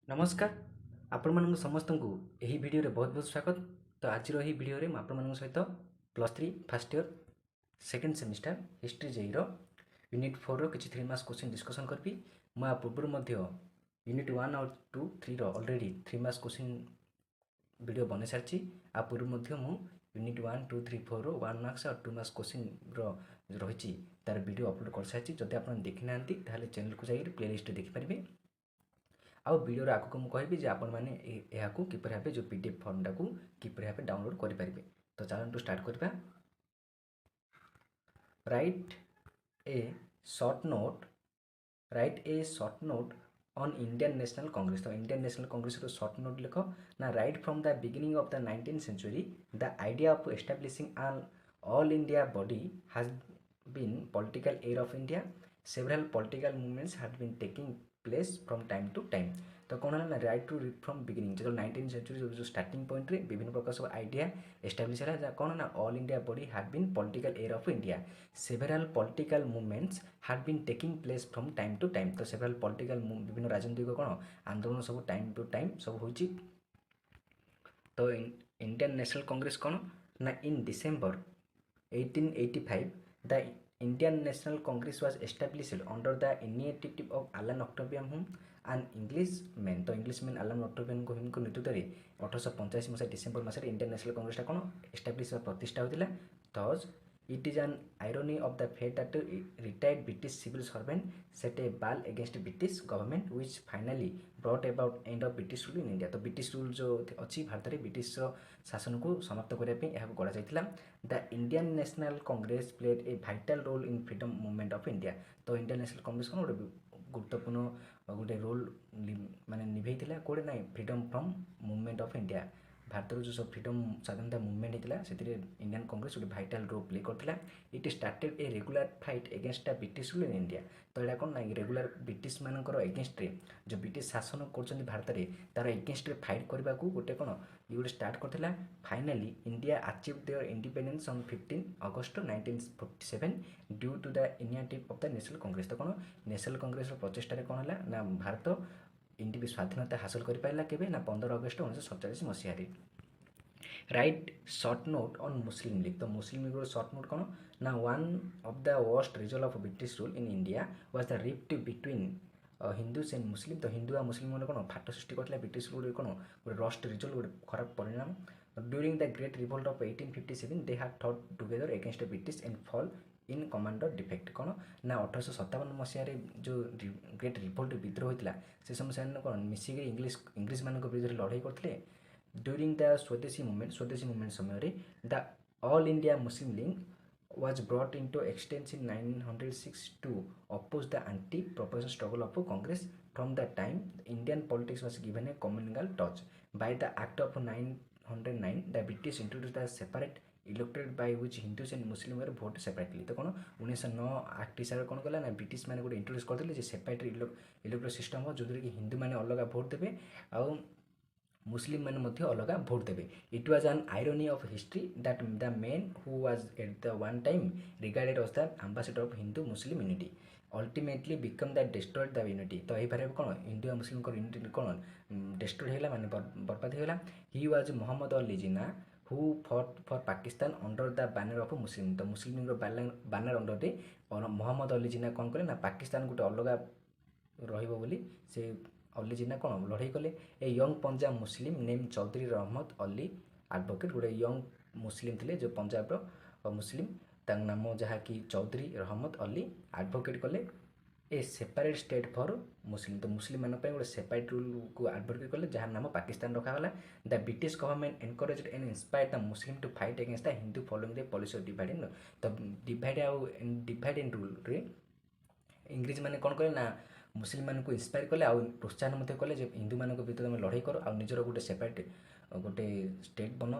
नमस्कार आपण समस्त को यही भिडियो बहुत बहुत स्वागत। तो आज यही भिडियो में आपण सहित +3 first year second semester history जेई यूनिट 4 रो किछि 3 मास क्वेश्चन डिस्कशन करबी। मैं पूर्व यूनिट 1 और 2 3 रो ऑलरेडी 3 मास क्वेश्चन वीडियो बन सारी। आ पूर्व मु यूनिट 1 2 3 4 रो 1 मार्क्स और 2 मार्क्स क्वेश्चन रही तार वीडियो अपलोड कर सारी। जदि आप देखी ना चैनल को जाइए प्लेलिस्ट देखिपारे। आउ वीडियो आगक मुझे कहबी जे आपण मैंने किपर भाव जो पीडीएफ फॉर्मटा को किपर भाव डाउनलोड करेंगे। तो चलते स्टार्ट करवा। Right a short note right a short note on Indian national Congress. तो इंडियन नेशनल कांग्रेस रो शॉर्ट नोट लिख ना। Right from the beginning of the 19th century the idea of establishing an all India body has been political air of India. Several political movements had been taking place from time to time. तो कौन है ना right to from beginning जो 19th century जो starting point रे विभिन्न प्रकार सब आइडिया एस्टाब्लिश है। कौन है ना all India body had been political heir of India. Several political movements had been taking place from time to time. तो सेवेरल पॉलिटिकल विभिन्न राजनीतिक कौन आंदोलन सब टाइम टू टाइम सब हो। तो इंडियन नेशनल कांग्रेस कौन ना in December 1885 the Indian national Congress was established under the initiative of Allan Octavian Hume and English man. तो इंग्लिश मैन एलन ऑक्टेवियन को नेतृत्व में 1885 मसीहा डिसेंबर मस इंडियन नेशनल कांग्रेस कौन एस्टाब्लिश प्रतिष्ठा होता। Thus it is an irony of the fate that retired British civil servant set a ball against British government which finally brought about end of British rule in India. तो British rule जो अच्छी भारत में British शासन को समाप्त करने गढ़ा। The Indian national Congress played a vital role in freedom movement of India. तो इंडियन नेशनल कांग्रेस कौन गोटे गुरुत्वपूर्ण गोटे रोल माने निभे कौटे ना freedom from movement of India. Bharat जो सब फ्रीडम स्वाधीनता मूवमेंट होता से इंडियन कांग्रेस गोटे भाइटाल रोल प्ले करता। It started a regular fight against the British rule in India. तो यहाँ कौन ना रेगुलर ब्रिटिश मानकर एगेंस्ट रे जो ब्रिटिश शासन कर भारत में तार एगेंस्ट रे फाइट करने को गोटे कौन ये गोटे स्टार्ट करता। Finally India achieve their independence on 15 August 1947 due to the initiative of the National Congress. तो कौन नेशनल कांग्रेस प्रचेषार कौन है ना भारत इंडिया स्वाधीनता हासिल कर पारा केवे ना 15 अगस्त 1947 मसीह। Right short note on Muslim League. तो मुस्लिम लीग शॉर्ट नोट कौन ना one of the worst result of British rule in India was the rift between Hindus and Muslim. तो हिंदू आ मुस्लिम मैंने कौन फाट सृष्टि करता ब्रिटिश रूल कौन गोटे रस्ट रिजल्ट गोटे खराब परिणाम। During the great revolt of 1857 they had thought together against British and fall in commander defect. कौन ना 1857 मसीह जो ग्रेट रिवोल्ट विद्रोह होता से समय से कौन मिसिक इंग्लिश मान विरुद्ध लड़ाई करते। ड्यूरिंग द स्वदेशी मूवमेंट समय the all India Muslim league was brought into existence in 1906 to oppose the anti-prohibition struggle of Congress. From that time, Indian politics was given a communal touch. By the Act of 909, the British introduced the separate electorate by which Hindus and Muslims were voted separately. तो कौन 1909 act हिसाब से कौन कला ना British मैंने गोटे introduce करते सेपरेट इलेक्टोरल सिस्टम हो जो कि हिंदू मैंने अलग भोट देवे आउ मुस्लिम मैंने अलग भोट देवे। It was an irony of history that the man who was at the one time regarded as the ambassador of Hindu Muslim unity ultimately become the destroyed the unity. तो यही भाव कौन हिंदू और मुस्लिम यूनिटी कौन डिस्ट्रॉय होगा माने बर्बाद होगा। He was Mohammad Ali Jinnah who fought for Pakistan under the banner of Muslim. तो मुस्लिम बैनर अंडर और मोहम्मद अली जिन्ना कौन कले ना पाकिस्तान गोटे अलग रही से अली जिन्ना कौन लड़ाई कले। A young Punjab Muslim name Chaudhary Rahmat Ali advocate गोटे यंग मुस्लिम थे जो पंजाब मुस्लिम नाम जहाँकि चौधरी रहमत अली एडवोकेट कले ए सेपरेट स्टेट फॉर मुस्लिम। तो मुस्लिम मान गोटे सेपरेट रूल को एडवोकेट कले जहाँ नाम पाकिस्तान रखागला। The British government encourage and inspire the Muslim to fight against the Hindu following the policy of divide and. तो डिवाइड एंड रूल रे इंग्रेज मैंने कौन कले ना मुस्लिम मान को इंस्पायर कले आ प्रोत्साहन कले हिंदू मान विरुद्ध तुम लड़ाई कर आ निजर गोटे सेपरेट गोटे स्टेट बन।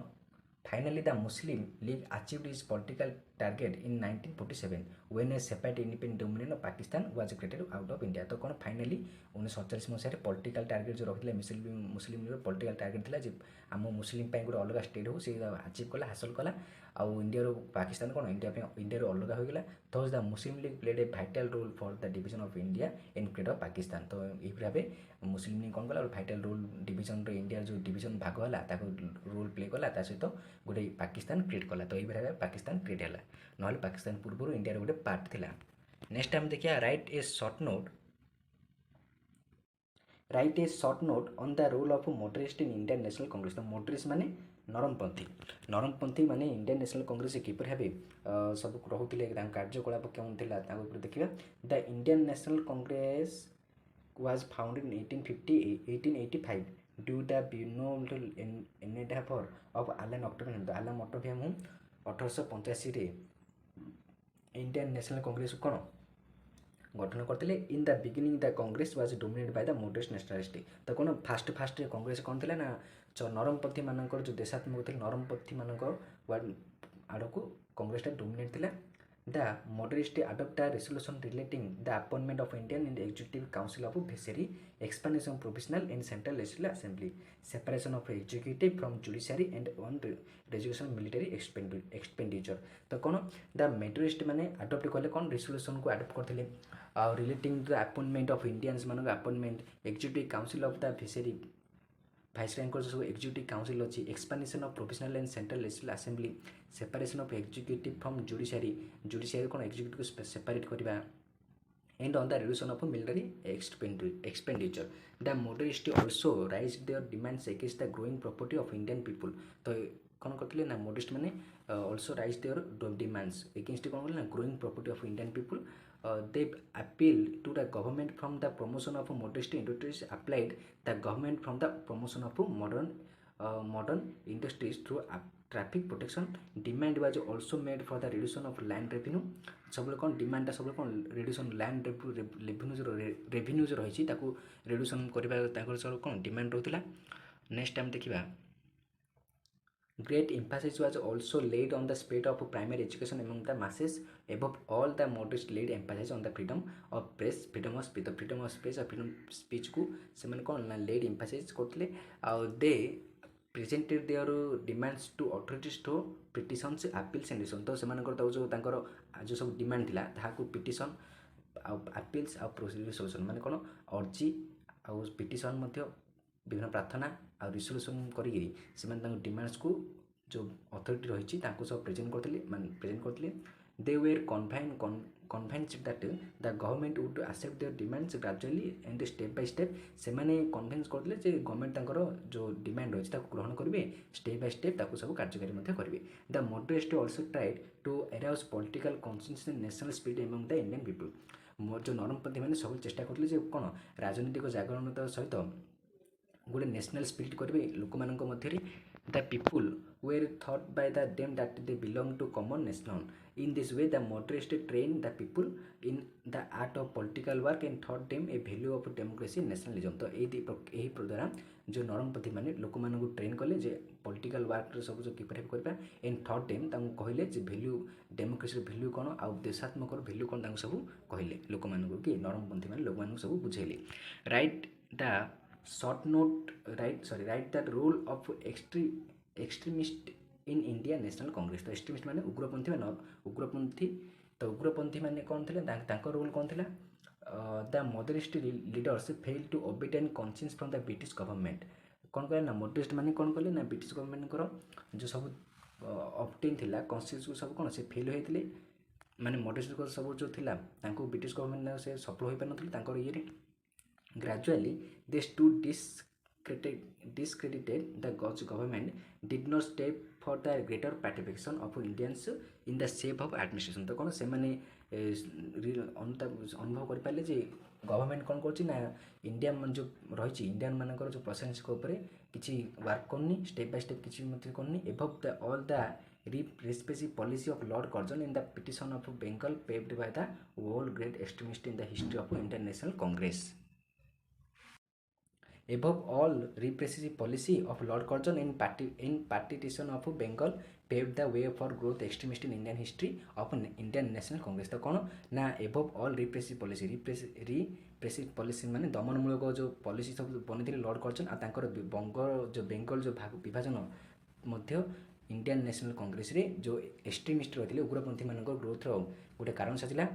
Finally the Muslim league achieved is political target in 1947 when a separate independent dominion of Pakistan was created out of India। तो कौन फाइनाली 1947 मसीह पॉलिटिकल टार्गेट जो रखिले मुस्लिम पॉलिटिकल टार्गेट थिला जे आम मुस्लिम पे गोटे अलग स्टेट हो से अचीव कला हासिल कला आउ इंडिया पाकिस्तान कौन इंडिया अलग हो गला। Thus the Muslim League played a vital role for the division of India in create of Pakistan. तो यही भाव मुस्लिम लीग कौन कला भाइटाल रोल डिवीजन इंडिया जो डिवीजन भाग है रोल प्ले कला सहित गोटे पाकिस्तान क्रिएट कला। तो यही भाव पाकिस्तान क्रिएट है ना पाकिस्तान पूर्व इंडिया गोटे पार्ट थिला। नेक्स्ट टाइम देखिए right a short note on the role of moderates in Indian national Congress. तो मॉडरेस्ट माने नरमपंथी माने इंडियन नेशनल कांग्रेस किपर भाव सब रोते कार्यकलाप कौन थी देखिए। The Indian national Congress was founded in 1885 due the binomial endeavor of Alan Octavian। तो आलन ऑक्टावियम 1885 इंडियन नेशनल कांग्रेस कौन गठन करते। In the beginning the Congress was dominated by the moderate nationalist. तो कौन फास्ट कांग्रेस कौन थी ना नरमपंथी मानकर जो देशात्मक थे नरमपंथी मानकर आड़ को कांग्रेस डोमिनेट थिला। The moderates adopt a resolution relating the appointment of Indian in the Executive Council of Viceroy, expansion of provisional and central legislative assembly, separation of executive from judiciary and on reduction military expenditure। तो कौन the मेडरिस्ट माने adopt कले कौन resolution को adopt करते relating to the appointment of Indians मान appointment executive council of the viceroy भाइसरायंकर जो सब एग्जीक्यूटिव काउंसिल अच्छी expansion of professional and central legislative assembly separation of executive from judiciary कौन एग्जीक्यूटिव को सेपरेट करवा and on the reduction of military expenditure. The moderates also raise their demands against the growing property of Indian people. तो कौन करते ना moderates मैंने also raise their demands against कौन ना growing property of Indian people. They appeal to the government from the promotion of modest industries applied the government from the promotion of modern industries through traffic protection। Demand was also made for the reduction of land revenue। सब कौन demand सब कौन रिड्यूसन land revenue जो रही रिड्यूसन करवा सब कौन demand रोला। नेक्स्ट टाइम देखा great emphasis was also laid on the spread of primary education among the masses। Above all the moderates laid emphasis on the freedom of press, freedom of speech। तो freedom of speech और freedom of speech को से कौन laid emphasis करते they presented their demands to authorities to petitions, appeals and resolutions। तो से जो सब डिमांड थिला ताकू पिटिशन आपिल्स आ रिसोल्यूशन माने कौन अर्जी आ पिटिशन विभिन्न प्रार्थना आ रिसोल्यूशन करी डिमांड्स को जो अथॉरिटी रही सब प्रेजेंट करते। They were convinced that the government would accept their demands gradually and step by step. से कन्भिन्स करते गवर्नमेंट जो डिमांड रही ग्रहण करेंगे स्टेप बाय स्टेप सब कार्यकारी करेंगे। The moderates also tried to arouse political conscious national spirit among the Indian people. जो नरमपंथी मैंने सब चेष्टा करते कौन राजनीतिक जागरण सहित गोटे नेशनल स्पिरिट करेंगे लोक मध्य। The people were thought by the them that they belong to common national. In this way the moderates train the people in the art of political work and thought them a value of democracy nationalism. तो यही द्वारा जो नरमपंथी मैंने लोक train कले जे political work सब जो किपर करवा एंड थॉट देम कहले जे वैल्यू डेमोक्रेसी वैल्यू कौन आ देशात्मक वैल्यू कौन सब कहले लोक कि नरमपंथी मैंने लोक सब बुझेले। Right the short note write that role of extremist in India National Congress। तो extremist माने उग्रपंथी माने उग्रपंथी। तो उग्रपंथी माने कौन थिला तांको रोल कौन थिला। The moderate leaders fail to obtain conscious from the British government. कौन कहले ना मॉडरेस्ट माने कौन कहले ना ब्रिटिश गवर्नमेंट जो सब ऑब्टेन थिला कॉन्शियस को सब कौन से फेल होइतिले माने मॉडरेस्ट सब जो थिला तांको ब्रिटिश गवर्नमेंट से सफल होई पार नथिले तांको ये gradually they stood discredited the government did not step for the greater participation of Indians in the shape of administration। तो कौन से अनुभव कर पारे जे गवर्नमेंट कौन कर इंडिया जो रही इंडियन मानकर जो प्रशासनिक उपर किसी वर्क करनी स्टेप बाय स्टेप किसी करनी। Above the all the repressive policy of Lord Curzon in the petition of Bengal paved by the whole great extremist in the history of Indian National Congress। Above all repressive policy of Lord Curzon in partition of Bengal paved the way for growth extremist in Indian history of Indian National Congress। तो कौन ना above all repressive policy repressive policy माने दमनमूलक जो policy सब बनी Lord Curzon आ तांकर बंग जो बेंगल जो विभाजन मध्य इंडियन नेशनल कांग्रेस रे जो एक्सट्रीमिस्ट रही उग्रपंथी मान ग्रोथ गोटे कारण साजिला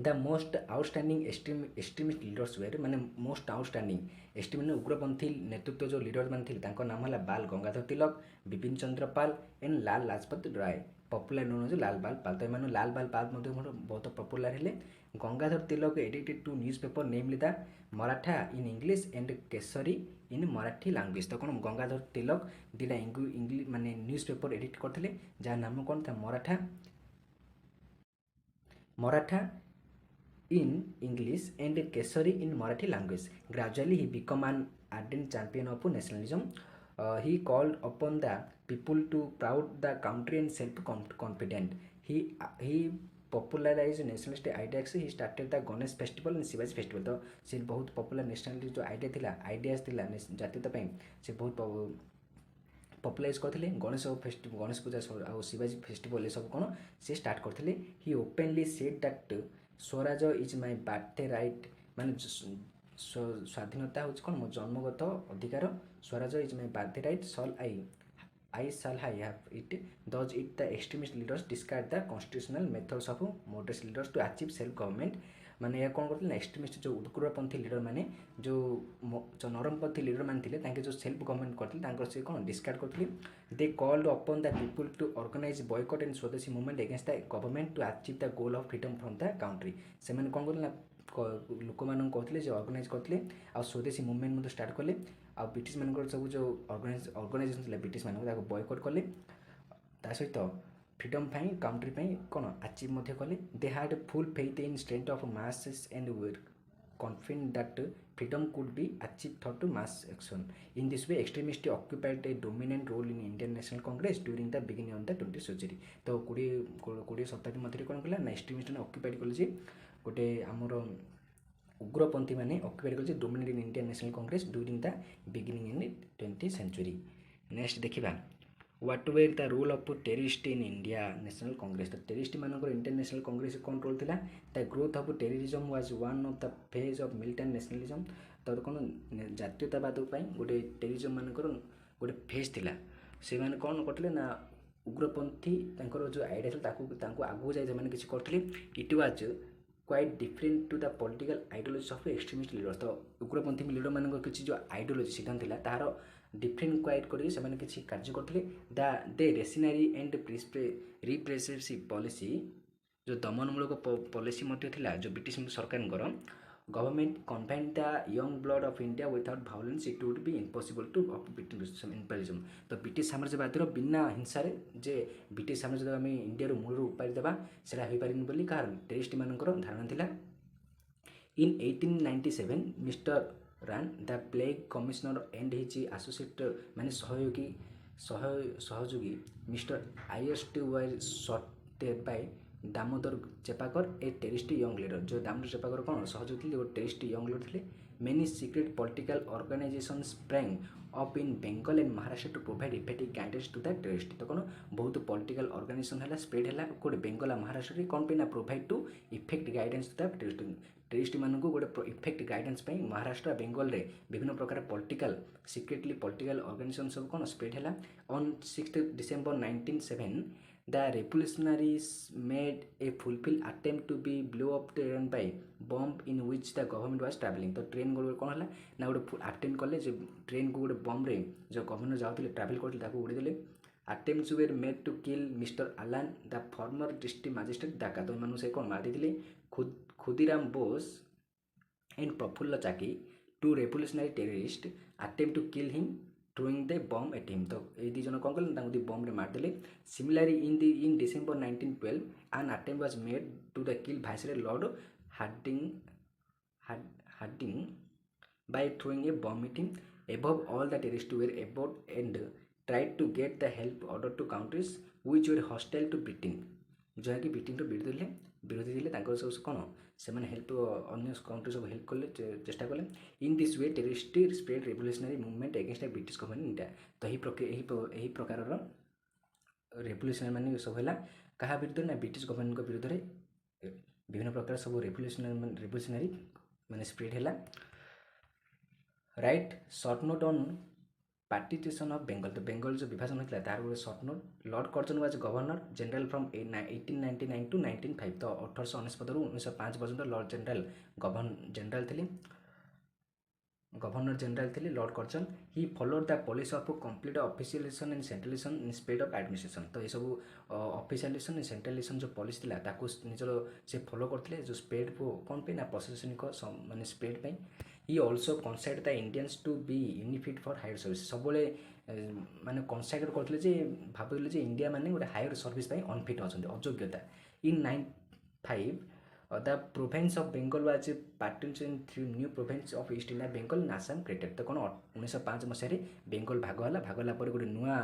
the most outstanding extremist leaders were माने मोस्ट आउटस्टैंडिंग एक्सट्रीम उग्रपंथी नेतृत्व जो लीडर मैंने नाम है Bal Gangadhar Tilak Bipin Chandra Pal and Lal Lajpat Rai popular known जो लाल बाल पाल। तो एम लाल बाल पाल बहुत पपुलर हेले। Gangadhar Tilak edited two newspaper namely the Maratha in English and Kesari in Marathi language. तो कौन गंगाधर तिलक दुटा इंग्लिश माने न्यूज पेपर एडिट करते जहाँ नाम कौन था Maratha in English and Kesari in Marathi language. Gradually he became an ardent champion of nationalism. He called upon the people to proud the country and self-confident. He popularized nationalist ideas. He started the Ganesh festival and Shivaji festival। तो से बहुत popular nationalist जो ideas थिला जातीयता से बहुत पपुलाइज करते गणेश पूजा और शिवाजी फेस्टिवल ये सब कौन से स्टार्ट करते। He openly said that swaraj is my birth right माने स्वाधीनता हूँ कौन मो जन्मगत अधिकार swaraj is my birth right shall I shall I have it thus it the extremist leaders discard the constitutional methods of moderate leaders to achieve self government. माने कौन करते ना एक्सट्रीमिस्ट जो उग्रपंथी लीडर मैंने जो नरमपंथी लीडर मैंने जो सेल्फ गवर्नमेंट करते से कौन डिस्कार्ड करते। They called upon the people to organise boycott and swadeshi movement against the government to achieve the goal of freedom from the country. से कौन करते ना लोक मान कहते ऑर्गेनाइज करते आ स्वदेशी मूवमेंट स्टार्ट कले आ ब्रिटिश मान सब जो ऑर्गेनाइजेशन ब्रिटिश मान बॉयकॉट कले ता सहित फ्रीडम कंट्री कौन अचीव कले। They had full faith in strength of masses and were confident that freedom could be achieved through mass action. In this way, extremists occupied a dominant role in Indian National Congress during the beginning of the 20th century। तो 20 शताब्दी मध्य कौन कला ना extremist ने occupied कले गोटे आमर उग्रपंथी मैंने ऑक्युपाइड कले dominate in Indian national Congress during the beginning in 20th century. Next देखा what were the role of terrorist in India National Congress. तो टेररिस्ट मानक इंडियन नेशनल कांग्रेस कौन रोल था the growth of terrorism was one of the phase of militant nationalism. तो कौन जातीयतावाद गोटे terrorism मानकर गोटे फेज थिला से माने कौन करते ना उग्रपंथी जो आइडिया आगू जाए किसी करते it was quite different to the political ideology of extremist leaders. तो उग्रपंथी लीडर मान किसी जो आइडियोलॉजी सिद्धांत था तार डिफरेंट क्वाइट करके किसी कार्य करते they reactionary and repressive policy जो दमनमूलक पॉलिसी थिला जो ब्रिटिश सरकार government confined the young blood of India without violence it would be impossible to imperialism. तो ब्रिटिश साम्राज्यवादीर बिना हिंसार जे ब्रिटिश साम्राज्य आम इंडिया मूल उपारी देवा से हो पारे बोली कहार टेररिस्ट मानकर धारणा थिला। In 1897 mister ran the plague commissioner and his associate माने सहयोगी mister IST were shot by Damodar Chapekar a terrorist young leader. जो दामोदर चेपाकर कौन सहयोगी थे वो टेररिस्ट यंग लीडर थे। Many secret political organisation sprang up in Bengal and Maharashtra to provide effective guidance to the terrorist. तो कौन बहुत पॉलिटिकल ऑर्गेनाइजेशन है स्प्रेड है कोड बेंगल महाराष्ट्र कौन पे ना provide to effect guidance to the terrorist मानक गोटे इफेक्ट गाइडेंस महाराष्ट्र बेंगल रे विभिन्न प्रकार पॉलिटिकल सिक्रेटली पॉलिटिकल ऑर्गेनाइजेशन सब कौन स्प्रेड है। On 6 December 1907 the revolutionaries made a fulfilled attempt to be blow up train by bomb in which the government was travelling। तो train गोटे कौन है ना गोटे अटेम्प्ट कले जो ट्रेन को गोटे बम रे जो गवर्नमेंट जाते ट्रावेल करते उड़ेदेले। Attempts were made to kill mister Allan the former district magistrate Dhaka. तो इन से कौन मार देते Khudiram Bose and Prafulla Chaki two revolutionary terrorist attempt to kill him throwing the bomb at him। तो ये दी जन कौन कले बम रे मार देले। Similarly in December 1912 an attempt was made to the kill viceroy lord Harding by throwing a bomb at him। Above all the terrorists were about and tried to get the help order to countries which were hostile to Britain। जहाँकि Britain विरोधी थे सब कौन से help अन्य country सब help कले चेष्टा कले। इन this way terrorist spread revolutionary movement against the British government India. तो यही प्रकार रेभल्यूशनरी माने सब है क्या विरुद्ध ना ब्रिटिश गवर्नमेंट विरुद्ध में विभिन्न प्रकार सब रेभल्यूशनरी माने स्प्रेड है। Write short note on partition of Bengal. तो बेंगल जो विभाजन होता है तार गोटे short note. Lord Curzon was governor general from 1899 to 1905। तो 1899 रु 1905 पर्यंत लॉर्ड जनरल जनरल थे गवर्नर जनरल थे Lord Curzon. He followed the policy of complete officialisation and centralisation in spread of administration. तो ये सब ऑफिशियलिजेशन एंड सेंट्रलाइजेशन जो policy था ताकू निजर से फॉलो करते जो स्प्रेड को कौन पे ना प्रशासनिक माने स्प्रेड पे। He also consider the Indians to be unified for higher service. सब माने कनसाइड करते भावुले इंडिया माने गोटे हायर सर्विस अनफिट अच्छा अयोग्यता। इन 95 the province of Bengal was partitioned through new province of East India Bengal and Assam created। तो कौन 1905 मसीह बेंगल भाग होला गोटे नुआ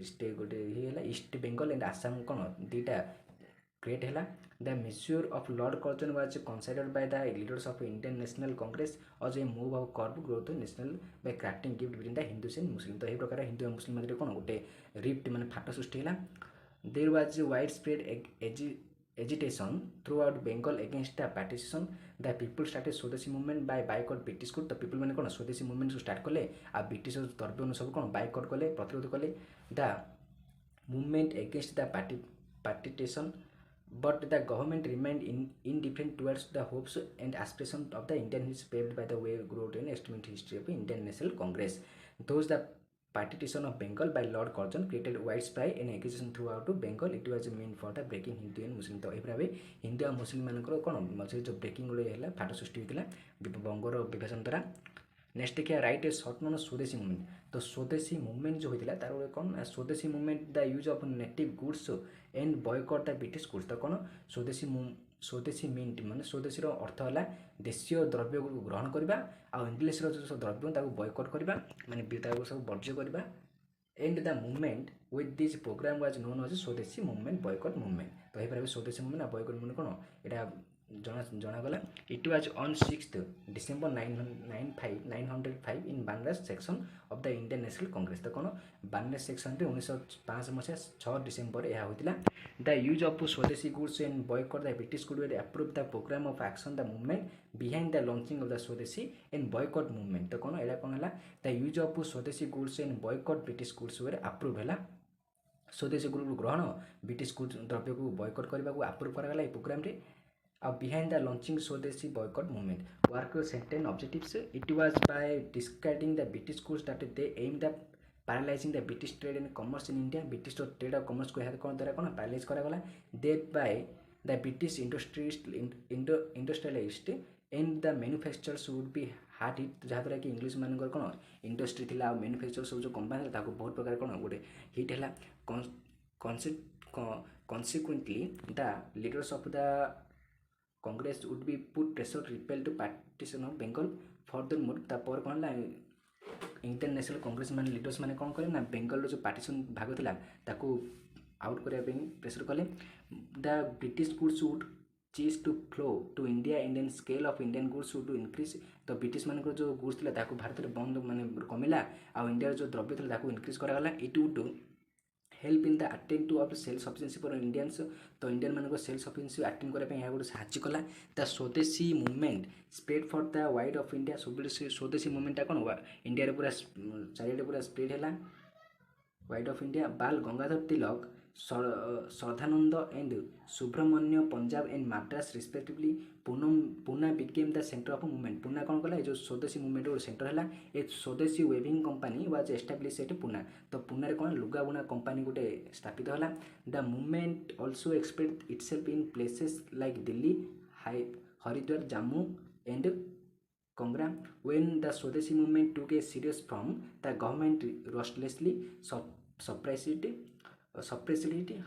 स्टेट गोटे है ईस्ट बेंगल एंड आसाम कौन दुईटा क्रिएट है। The mature of Lord Curzon was considered by the leaders of Indian national Congress as a move of curb growth national by crafting gift between the Hindus and Muslim। तो यही प्रकार हिंदू और मुस्लिम मध्य कौन गोटे rift माने फाट सृष्टि है। There was widespread agitation throughout Bengal against the partition। the people started स्वदेशी मूवमेंट बाय बायकट ब्रिटिश को। तो पीपल मैंने कौन स्वदेशी मूवमेंट स्टार्ट कले आ ब्रिटिश द्रव्य सब कौन बायकट कले प्रतिरोध कले। The movement against the partition but the government remained indifferent towards the hopes and aspirations of the Indian is paved by the way growth and estimate history of Indian National Congress। Those the partition of Bengal by Lord Curzon created widespread and agitation throughout to Bengal। it was meant for the breaking Hindu and Muslim। तो ये भाव हिंदू और मुस्लिम मानकर कौन मझे जो breaking गुड़े है फाट सृष्टि होता बंगर विभाजन द्वारा। नेक्स्ट देखिए राइट ए सर्ट नोन स्वदेशी मूवमेंट। तो स्वदेशी मूवमेंट जो होता है तार गोटे कौन स्वदेशी movement the use of native goods and boycott the British goods. तो कौन स्वदेशी मीन माने स्वदेशी अर्थ है देशीय द्रव्य को ग्रहण करवा आ इंग्लीश जो द्रव्य बॉयकट करवा माने सब वर्ज्य करवा। And the movement with this programme was known as Swadeshi movement boycott movement. तो यही स्वदेशी मूवमेंट बॉयकट मूवमेंट कौन यहाँ जनागला। It was on 6 December 905 in Bangladesh section of the Indian national Congress. तो कौन बांग्लादेश सेक्शन 1905 मसीहा 6 डिसेम्बर यह होता। The use of swadeshi goods and boycott the British good approve the programme of action the movement behind the launching of the swadeshi and boycott movement. तो कौन यहाँ कौन है the use of swadeshi goods and boycott British goods approve है। Swadeshi good ग्रहण British goods द्रव्य को boy cut करने को अप्रूव करागला प्रोग्राम रे। behind the launching Swadeshi boycott movement work certain objectives। it was by discarding the British goods that they aimed at paralyzing the British trade and commerce in India। British trade और commerce को यहाँ कौन द्वारा कौन paralyze करागला। thereby the British industrialist and the manufacturers would be hard hit। जहाँद्वारा कि English मानकर कौन industry थी और मैन्युफैक्चर सब जो कंपनी था बहुत प्रकार कौन गोटे हिट है। consequently the leaders of the Congress would be put pressure to repel to partition of Bengal। furthermore तापर कौन है इंडियन नेशनल कांग्रेस मान लीडर्स मैंने कौन कले ना बेंगल जो पार्टीशन भाग था ताकू आउट करने प्रेसर कले। The British goods would cease to flow to India Indian scale of Indian goods would increase. तो ब्रिटिश मान जो गुड्स था भारत में बंद माने कमिला आ इंडिया जो द्रव्य था इनक्रीज करागला। It would help in the attend to of self sufficiency for Indians. तो इंडियन मान सेल्फ सफिशिएंसी अटेंड करने यहाँ गोटे साहय कला। The Swadeshi movement spread for the wide of India. सब स्वदेशी मूवमेंटा कौन इंडिया पूरा चारिटे पूरा स्प्रेड है wide of India. Bal Gangadhar Tilak Shraddhanand and Subramanya Punjab and Madras respectively. Poona became the centre of movement. Poona कौन कला जो स्वदेशी मूवमेंट गोटे सेंटर है। A swadeshi weaving company was establish at Poona. तो पूना रे कौन लुगा बुना कंपनी गोटे स्थापित है। The movement also एक्सप्रेड itself in places like Delhi Haridwar Jammu and Congra। when the Swadeshi movement took a serious form the government restlessly suppressed it।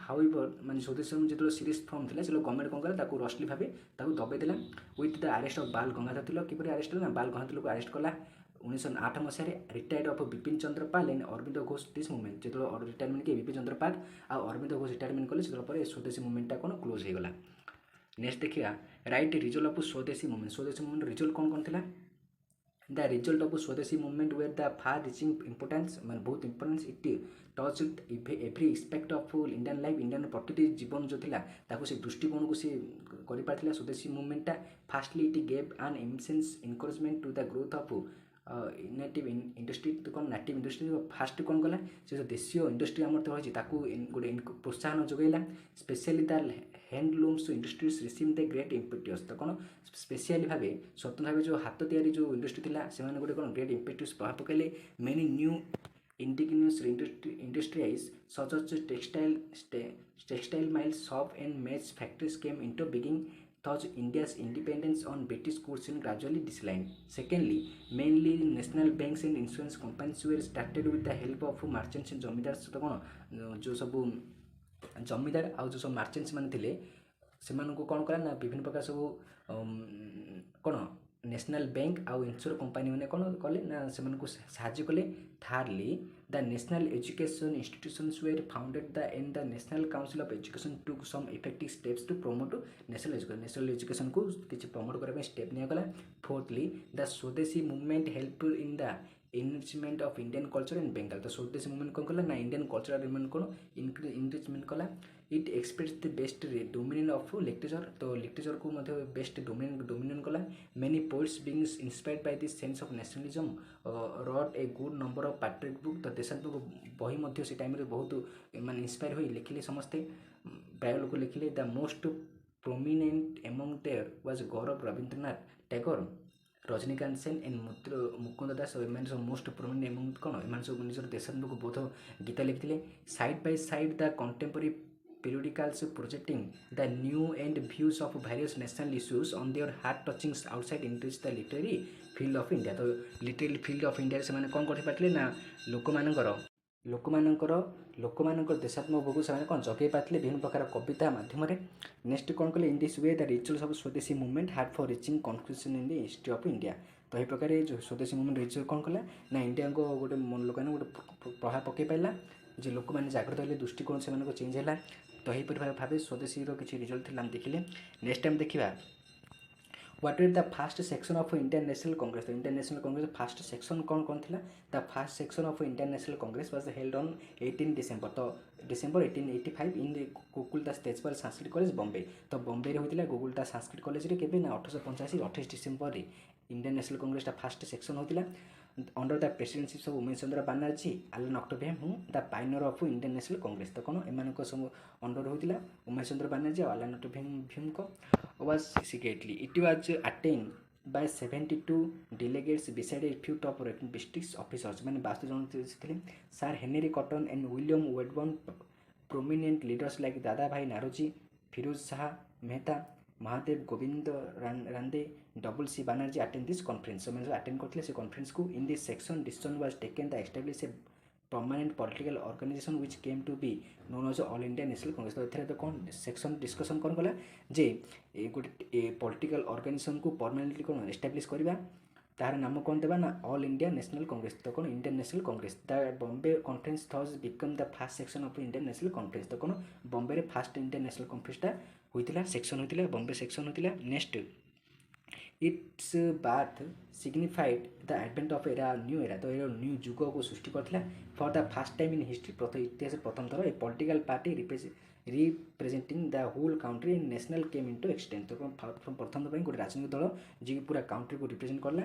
however मान स्वदेशी जो सीरीज फॉर्म था से गवर्नमेंट कौन कला रस्टली भाव दबाई देला विथ द अरेस्ट ऑफ बाल गंगाधर तिलक। किपर अरेस्ट है बाल गंगाधर तिलक अरेस्ट कला 1908 मसीह retired of Bipin Chandra Pal and Aurobindo Ghosh this movement. जो रिटायरमेंट किए विपिन चंद्र पाल आ अरविंद घोष रिटायरमेंट कले से स्वदेशी मूवमेंटा कौन क्लोज होगला। नेक्स्ट देखिए write result of Swadeshi movement. Swadeshi movement result कौन कौन था The result of Swadeshi movement were the far-reaching importance, ମାନେ ବହୁତ importance it touched every aspect of Indian life, Indian ପ୍ରତିଟି ଜୀବନ ଯେଉଁ ଥିଲା ତାକୁ ସେ ଦୃଷ୍ଟିକୋଣକୁ ସେ କରିପାରିଥିଲା ସ୍ୱଦେଶୀ ମୁଭମେଣ୍ଟଟା। Firstly it gave an immense encouragement to the growth of native industry. ତ କ'ଣ ନେଟିଭ୍ ଇଣ୍ଡଷ୍ଟ୍ରି ଫାଷ୍ଟ କ'ଣ କଲା, ସେ ଯେଉଁ ଦେଶୀୟ ଇଣ୍ଡଷ୍ଟ୍ରି ଆମର ତ ରହିଛି ତାକୁ ଗୋଟେ ପ୍ରୋତ୍ସାହନ ଯୋଗାଇଲା। Specially the handlooms industries receive the great impetus. ତ କ'ଣ ସ୍ପେଶିଆଲି ଭାବେ ସ୍ୱତନ୍ତ୍ର ଭାବେ ଯେଉଁ ହାତ ତିଆରି ଯେଉଁ ଇଣ୍ଡଷ୍ଟ୍ରି ଥିଲା ସେମାନେ ଗୋଟେ କ'ଣ ଗ୍ରେଟ୍ ଇମ୍ପେଟିୟସ୍ ପ୍ରଭାବ ପକାଇଲେ। Many new indigenous industries such as textile mills, soap and match factories came into being. Thus, India's independence on British could gradually decline. Secondly, mainly national banks and insurance companies were started with the help of merchants and zamindar. तो कौन जो सब जमीदार आउ जो सब merchants मैंने थे ସେମାନଙ୍କୁ କ'ଣ କଲା ନା ବିଭିନ୍ନ ପ୍ରକାର ସବୁ କ'ଣ ନ୍ୟାସନାଲ୍ ବ୍ୟାଙ୍କ ଆଉ ଇନ୍ସୁର କମ୍ପାନୀ ମାନେ କ'ଣ କଲେ ନା ସେମାନଙ୍କୁ ସାହାଯ୍ୟ କଲେ। Thirdly the national education institutions were founded the and the national council of education took some effective steps to promote national ଏଜୁକେସନ୍କୁ କିଛି ପ୍ରମୋଟ୍ କରିବା ପାଇଁ ଷ୍ଟେପ୍ ନିଆଗଲା। Fourthly the Swadeshi movement help in the enrichment of Indian culture and Bengal। तो स्वदेशी movement कौन कला ना इंडियन कल्चरल मूवमेंट कौन इनरिचमेंट कला। It express the best dominion of literature. तो लिटरेचर को मतलब बेस्ट डोमिनियन कला। Many poets being inspired by this sense of nationalism wrote a good number of patriot book. तो देशात्मक बही मध्य से टाइम रे बहुत माने इंस्पायर होई लिखिले समस्ते प्राय लोक लिखिले। The most prominent among there was गौरव रविंद्रनाथ टैगोर, रजनीकांत सेन एंड मुकुंद दास। एम सब मोस्ट प्रोमिनेंट एमंग कौन एम सब निजर देशात्मक बोध गीता लिखिले। Side by side the contemporary periodicals projecting the new and views of various national issues on their heart touching outside enrich the literary field of India। तो literary field of India से कौन कर ना ଲୋକମାନଙ୍କର ଦେଶାତ୍ମକ ଭୋଗକୁ ସେମାନେ କ'ଣ ଜଗେଇ ପାରିଥିଲେ ବିଭିନ୍ନ ପ୍ରକାର କବିତା ମାଧ୍ୟମରେ। ନେକ୍ସଟ କ'ଣ କଲେ, in this way the rituals of Swadeshi movement had far reaching conclusion in the history of India. ତ ଏହି ପ୍ରକାର ଏ ଯେଉଁ ସ୍ୱଦେଶୀ ମୁଭମେଣ୍ଟ ରିଚୁଆଲ୍ କ'ଣ କଲା ନା ଇଣ୍ଡିଆଙ୍କ ଗୋଟେ ଲୋକମାନେ ଗୋଟେ ପ୍ରଭାବ ପକାଇ ପାରିଲା ଯେ ଲୋକମାନେ ଜାଗ୍ରତ ହେଲେ, ଦୃଷ୍ଟିକୋଣ ସେମାନଙ୍କ ଚେଞ୍ଜ ହେଲା। ତ ଏହିପରି ଭାବେ ସ୍ୱଦେଶୀର କିଛି ରିଜଲ୍ଟ ଥିଲା ଆମେ ଦେଖିଲେ। ନେକ୍ସଟ ଟାଇମ୍ ଦେଖିବା what is the first section of Indian national Congress. तो Indian national Congress first section कौन थिला, the first section of Indian national Congress was held on 18 December. तो December 1885 in Gokul Das Tejpal Sanskrit college Bombay. तो बॉम्बे रे होतिला गोकुल दास संस्कृत कॉलेज रे केबे ना 1885 28 डिसेंबर रे इंडियन नेशनल कांग्रेस टा फास्ट सेक्शन होतिला under the presidency of Umesh Chandra Banerjee, Allan Octavian Hume the pioneer of Indian national Congress. तो कौन एम सब अंडर होतिला उमेश चंद्र बनर्जी और आलन अक्टोबेम को was secretly it was attained by 72 delegates beside a few top district officers। मैंने 22 जन थे। Sir Henry Cotton and William Wedderburn prominent leaders like Dadabhai Naoroji, Pherozeshah Mehta, Mahadev Govind Ranade, double C Banerjee attend this conference. मैंने attend करते से conference को। In this section decision was taken the establish a permanent political organisation which came to be known as All India National Congress. तो ये कौन section discussion कौन कला जे गोटे पॉलिटिकल ऑर्गेनाइजेशन को परमानेंटली कौन एस्टाब्लिश करवा, तार नाम कौन देवा ना ऑल इंडिया नेशनल कांग्रेस। तो कौन Indian national Congress. The Bombay conference thus become the first section of Indian National conference. तो कौन बॉम्बे रे फास्ट इंडियन नेशनल कांफ्रेंसटा होइतिला, सेक्शन होइतिला, बॉम्बे सेक्शन होइतिला। Next its birth signified the advent of era new era. तो ये न्यू जुग को सृष्टि करथिला। For the first time in history प्रथम इतिहास प्रथम थर a political party representing the whole country in national came into extent. तो प्रथम गोटे राजनीतिक दल जी पूरा काउंट्री को रिप्रेजेंट करला।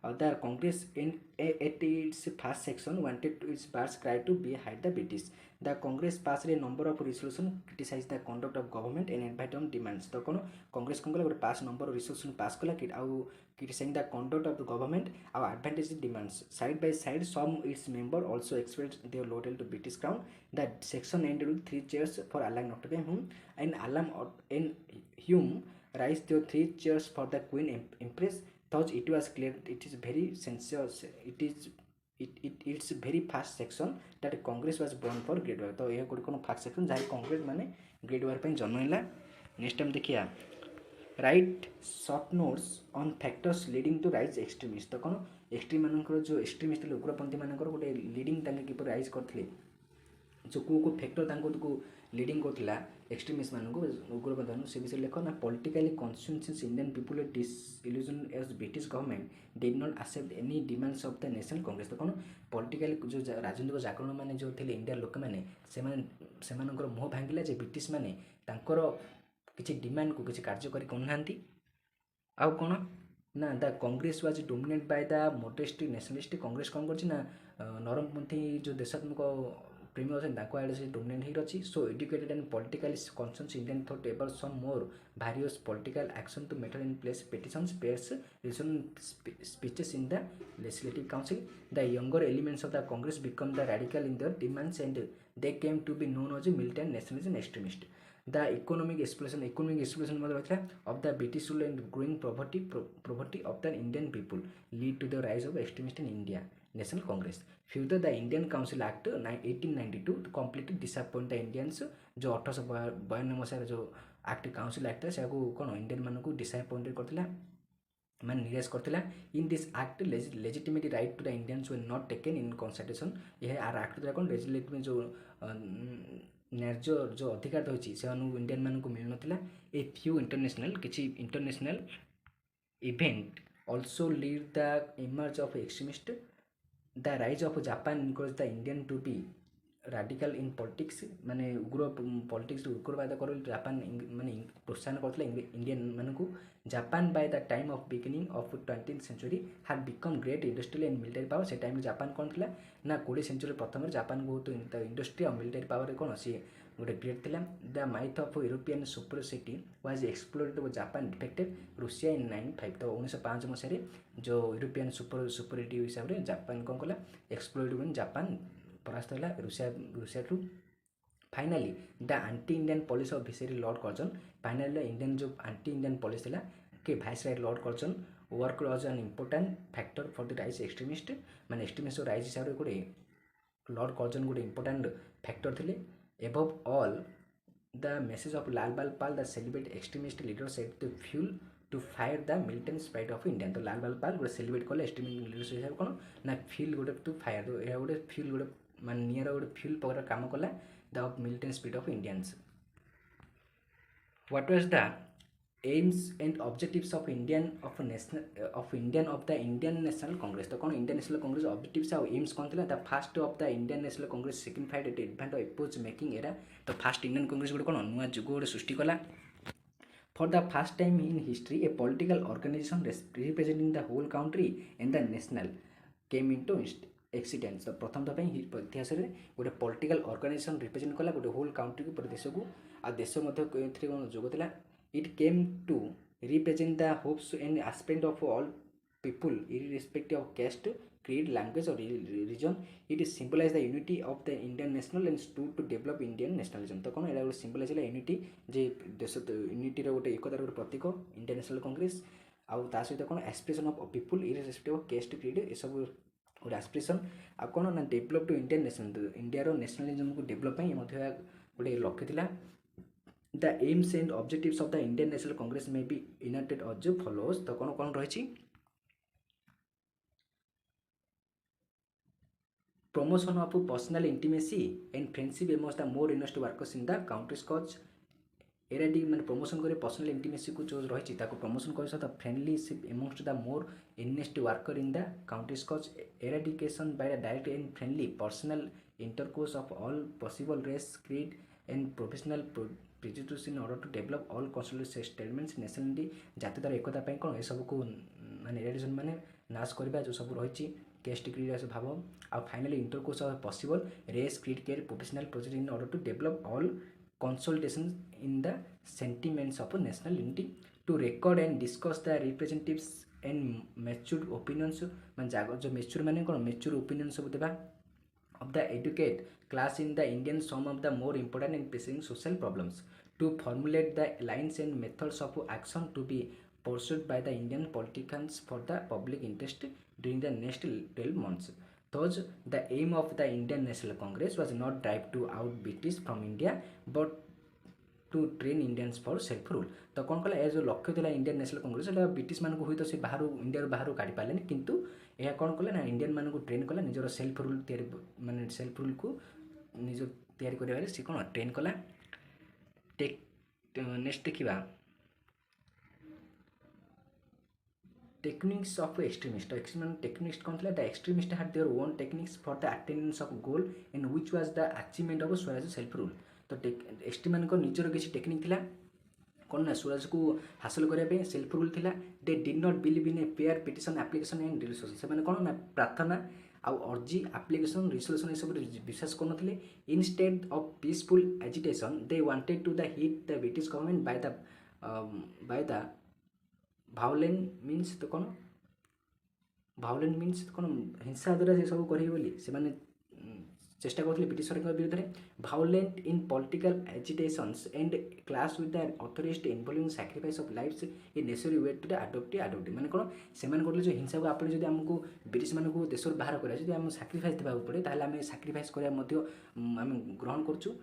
The Congress at its first section wanted its bars cry to be hide the British। The Congress passed a number of resolutions criticize the conduct of government and invite on demands। तो कौन कांग्रेस कौन कला गोटे pass number of resolution pass कला आउ criticising the conduct of the government आउ advantage demands. Side by side some its member also expressed their loyalty to British crown. The section ended with 3 cheers for Allan Octavian Hume and Allan and Hume rise their 3 cheers for the queen empress. Thus it was clear it is very sincere it's very fast section that Congress was born for Great War। तो यह गोटे कौन fast section जहाँ कांग्रेस माने great वार पर जन्म है। Next time देखिए write short notes on factors leading to rise extremist. तो कौन एक्सट्रीम मानकर जो एक्सट्रीमिस्ट थे उग्रपंथी मानकर गोटे लीडिंग तांके किपर राइज करथिले जो को फैक्टर तांको लीडिंग करथिला एक्सट्रीमिस्ट मानू उग्रवाद मान से विषय लेख ना politically conscious Indian people disillusion as British government did not accept any demands of the National Congress. तो कौन पॉलिटिकली जो राजनीतिक जागरण मैंने जो थे इंडिया लोक मैंने से मुह भांगिला जे ब्रिटिश माने तांकर किसी डिमांड को किसी कार्यकारी करना आउ कौन ना the Congress was dominate by the modest nationalist. Congress कौन कर नरमपंथी जो देशात्मक प्रेमी अच्छे आड़े से डोमिनेट हो रही। So educated and politically conscious Indian thought ever some more various political action to matter in place petitions pairs reason speeches in the legislative council. The younger elements of the congress become the radical in their demands and they came to be known as militant nationalism extremist. The economic explosion of the British rule and growing poverty of the Indian people lead to the rise of extremists in India National Congress. Further, the Indian Council Act 1892 completely disappointed the Indians जो 1892 मसीह जो act council act से कौन Indian मानक disappointed करथिला मान निराश करथिला। In this act legitimate right to the Indians were not taken in consideration. यह आर एक्ट द्वारा कौन लेजिटिमेट जो न्याय्य जो अधिकार रही से इंडियन मानक मिल ना। ए फ्यू इंटरनेशनल किसी international event also lead the emerge of extremist. The rise of Japan encourage the Indian to be radical in politics माने उग्र पॉलिटिक्स उग्रवाद कर जापान माने प्रोत्साहन करथिला इंडियन मानकू। Japan by the time of beginning of 20th century had become great industrial and military power. से time Japan कौन थिला ना 20 सेंचुरी प्रथम जापान बहुत इंडस्ट्री और मिलिटरी पावर कौन सी गोटे ग्रेट थिला। The myth of European superiority was exploded by Japan defeated Russia in 1905। तो 1905 मसीह जो यूरोपियन सुपरिटी हिसाब से जापान कौन कला एक्सप्लोरेड जापान परास्त है रूसिया टू। Finally the anti Indian policy of viceroy Lord Curzon. Finally Indian जो आंटी इंडियन पॉलिसी था कि viceroy Lord Curzon work was an important factor for the rise extremist माने extremist rise हिसाब से गोटे लॉर्ड कर्जन गोटे important factor थे। Above all the message of Lal Bal Pal the celebrate extremist leader set the fuel to fire the militant spirit of India. तो लाल बाल पाल गोटे celebrate कले extremist leader हिसाब कौन ना फ्यूल गोटे टू फायर। तो यह गोटे फ्यूल गोटे मान नियर गोटे फ्यूल प्रकार काम कला the militant spirit of Indians. What was the aims and objectives of Indian of the Indian national Congress. तो कौन इंडियन नेशनल कांग्रेस ऑब्जेक्टिव्स और एम्स कौन था। The first of the Indian national Congress signified at advance of epoch making era. तो first Indian Congress गोटे कौन नुआ जुग गोटे सृष्टि कला। For the first time in history, a political organization representing the whole country and the national came into existence। तो प्रथम इतिहास में गोटे पॉलिटिकल ऑर्गेनाइजेशन रिप्रेजेंट कला गोटे होल कंट्री को देश को आ देश जोग था। It came to represent the hopes and aspect of all people irrespective of caste creed language or religion। it symbolize the unity of the Indian national and stood to develop Indian nationalism। तो कौन एटा गोटे symbolize है unity जे देश unity गोटे एकतार गोटे प्रतीक Indian national Congress आउ ता सहित कौन aspiration of people irrespective of caste creed ए सब गोटे एस्पिरेशन आ कौन ना develop to Indian national India nationalism को डेभलप गोटे लक्ष्य था। The aims and objectives of the Indian national Congress may be enumerated as follows. तो कौन कौन रही promotion of personal intimacy and friendship amongst the more honest workers in the country's cause। एराटी मैंने promotion करे पर्सनल इंटीमेसी को जो रही promotion कर सहित friendship amongst the more earnest worker in the countries cause. Eradication by the direct and friendly personal intercourse of all possible race creed and professional prejudice in order to develop all consolidated statements nationality जातीयतार एकता कौन ये सब को माने eradication माने नाश करवा जो सब रही केस्ट क्रीड भाव आ finally intercourse of possible race creed care professional project in order to develop all consultation in the sentiments of national unity to record and discuss the representatives and mature opinions मान जो mature माने कौन mature opinions सब देबा of the educate class in the Indian some of the more important and pressing social problems to formulate the lines and methods of action to be pursued by the Indian politicians for the public interest during the next 12 months। Thus, the aim of the Indian National Congress was not drive to out British from India, but to train Indians for self rule। तो कौन कला जो लक्ष्य था Indian national Congress British मानक हुई तो से बाहर इंडिया बाहर काढ़ी पारे किंतु यह कौन कला ना इंडियन मानक ट्रेन कला निजर सेल्फ रूल माने सेल्फ रूल को निज तैयारी करें सी कौन ट्रेन कला। नेक्स्ट देखा टेक्निक्स ऑफ एक्सट्रीमिस्ट टेक्निक्स कौन था the extremist had their own techniques for the attainment of goal in which was the achievement of swaraj self rule तो एक्सट्रीम मान निजर किसी टेक्निक थिला कौन ना स्वराज को हासिल करने सेल्फ रूल थिला they did not believe in a fair petition application and resource से कौन ना प्रार्थना आउ अर्जी आप्लिकेशन रिसोल्यूशन सब विश्वास करुनଥିଲେ instead of peaceful agitation they wanted to the hit the British government by the violent means तो कौन भायोलेंट मीन्स कौन हिंसा द्वारा से सब करेंगे बोली से चेष्टा करते ब्रिटिश सरकार विरुद्ध में violent in political agitations and clash with the authorities involving sacrifice of lives in necessary way to the adopt माने कौन से जो हिंसा को आप जब आमको ब्रिटिश मान को देश बाहर करा जब आम सैक्रिफाइस देवाक पड़े ताहले आम सैक्रिफाइस करा आम ग्रहण करूँ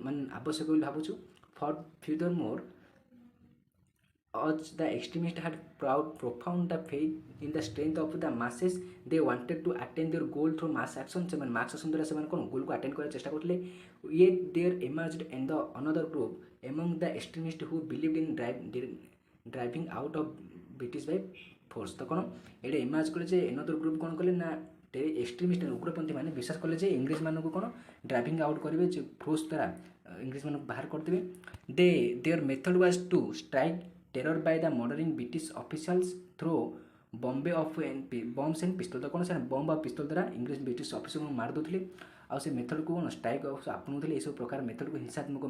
मान आवश्यक भावुँ for future more as the extremists had profound the faith in the strength of the masses they wanted to attain their goal through mass action से mass action द्वारा से कौन गोल को अटेंड करने चेष्टा करते yet there emerged and the another group among the extremists who believed in driving out of British by force तो कौन ये इमेज कले जे another group कौन कले ना एक्सट्रीमिस्ट उग्रपंथी मैंने विश्वास कले जे इंग्लिश मान को कौन ड्राइविंग आउट करेंगे जो फोर्स द्वारा इंग्लिश मान बाहर करदे दे their method was to strike terror by the murdering British officials through bombing of bombs and pistol तो कौन से बम पिस्तल द्वारा इंग्लिश ब्रिटिश ऑफिसर को मार दूसरे आउ से मेथड को कौन स्ट्राइक आपणुले ये सब प्रकार मेथड को हिंसात्मक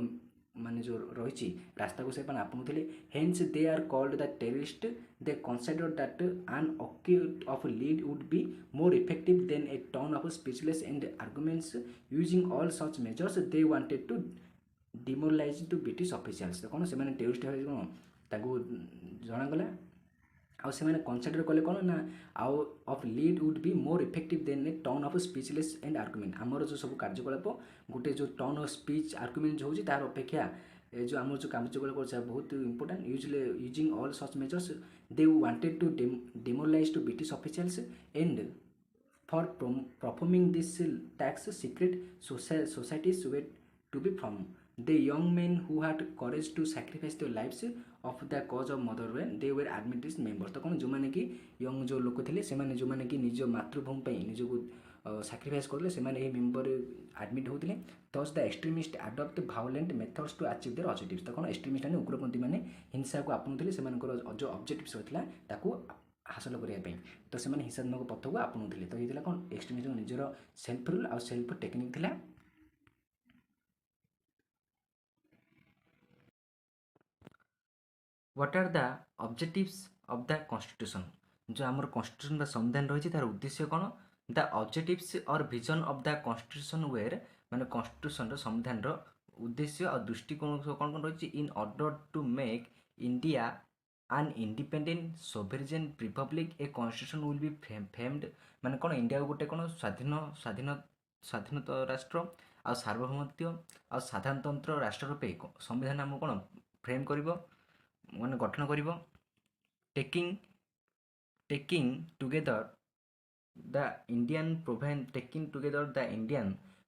माने जो रही रास्ता को से आपणुले hence they are called the terrorist they consider that an acute of lead would be more effective than a ton of speechless and arguments using all such measures they wanted to demoralise to British officials तो कौन से terrorist कौन ताकू जनागला आउ से consider कले कौन ना आउ of lead would be more effective than a turn of speechless and argument आमर जो सब कार्यकलाप गोटे जो टर्न ऑफ स्पीच आर्गुमेंट जो तार अपेक्षा जो आम जो कार्यकलाप बहुत important using all such measures they wanted to demoralise to British officials and for performing this tax secret societies were to be from the young men who had courage to sacrifice their lives of the cause of motherland they were admitted members तो कौन जो माने कि young जो लोक थे से माने जो माने कि निज मातृभूमि पे निज को सैक्रिफाइस करले से माने ए मेंबर एडमिट होतिले thus the extremists adopt violent methods to achieve their objectives तो कौन एक्सट्रीमिस्ट माने उग्रपंथी माने हिंसा को आपनुथिले से मानकर जो ऑब्जेक्टिव्स होतिला ताको हासिल करिया तो से माने हिंसात्मक पथ को आपनुथिले तो हेतिला कौन एक्सट्रीमिस्ट निजर सेल्फ रूल और सेल्फ टेक्निक थिला what are the objectives of the constitution जो आमर कॉन्स्टिट्यूशन संविधान रही तार उद्देश्य कौन द ऑब्जेक्टिव्स और vision of the constitution were माने कॉन्स्टिट्यूशन संविधान उद्देश्य और दृष्टिकोण कौन कौन रही in order to make India an independent sovereign republic a constitution will be framed माने कौन इंडिया गोटे कौन स्वाधीन स्वाधीन स्वाधीनता राष्ट्र आ सार्वभौमत्व आ साधारणतंत्र राष्ट्र रूपे संविधान आम कौन फ्रेम करिवो माने गठन करिवो taking together the Indian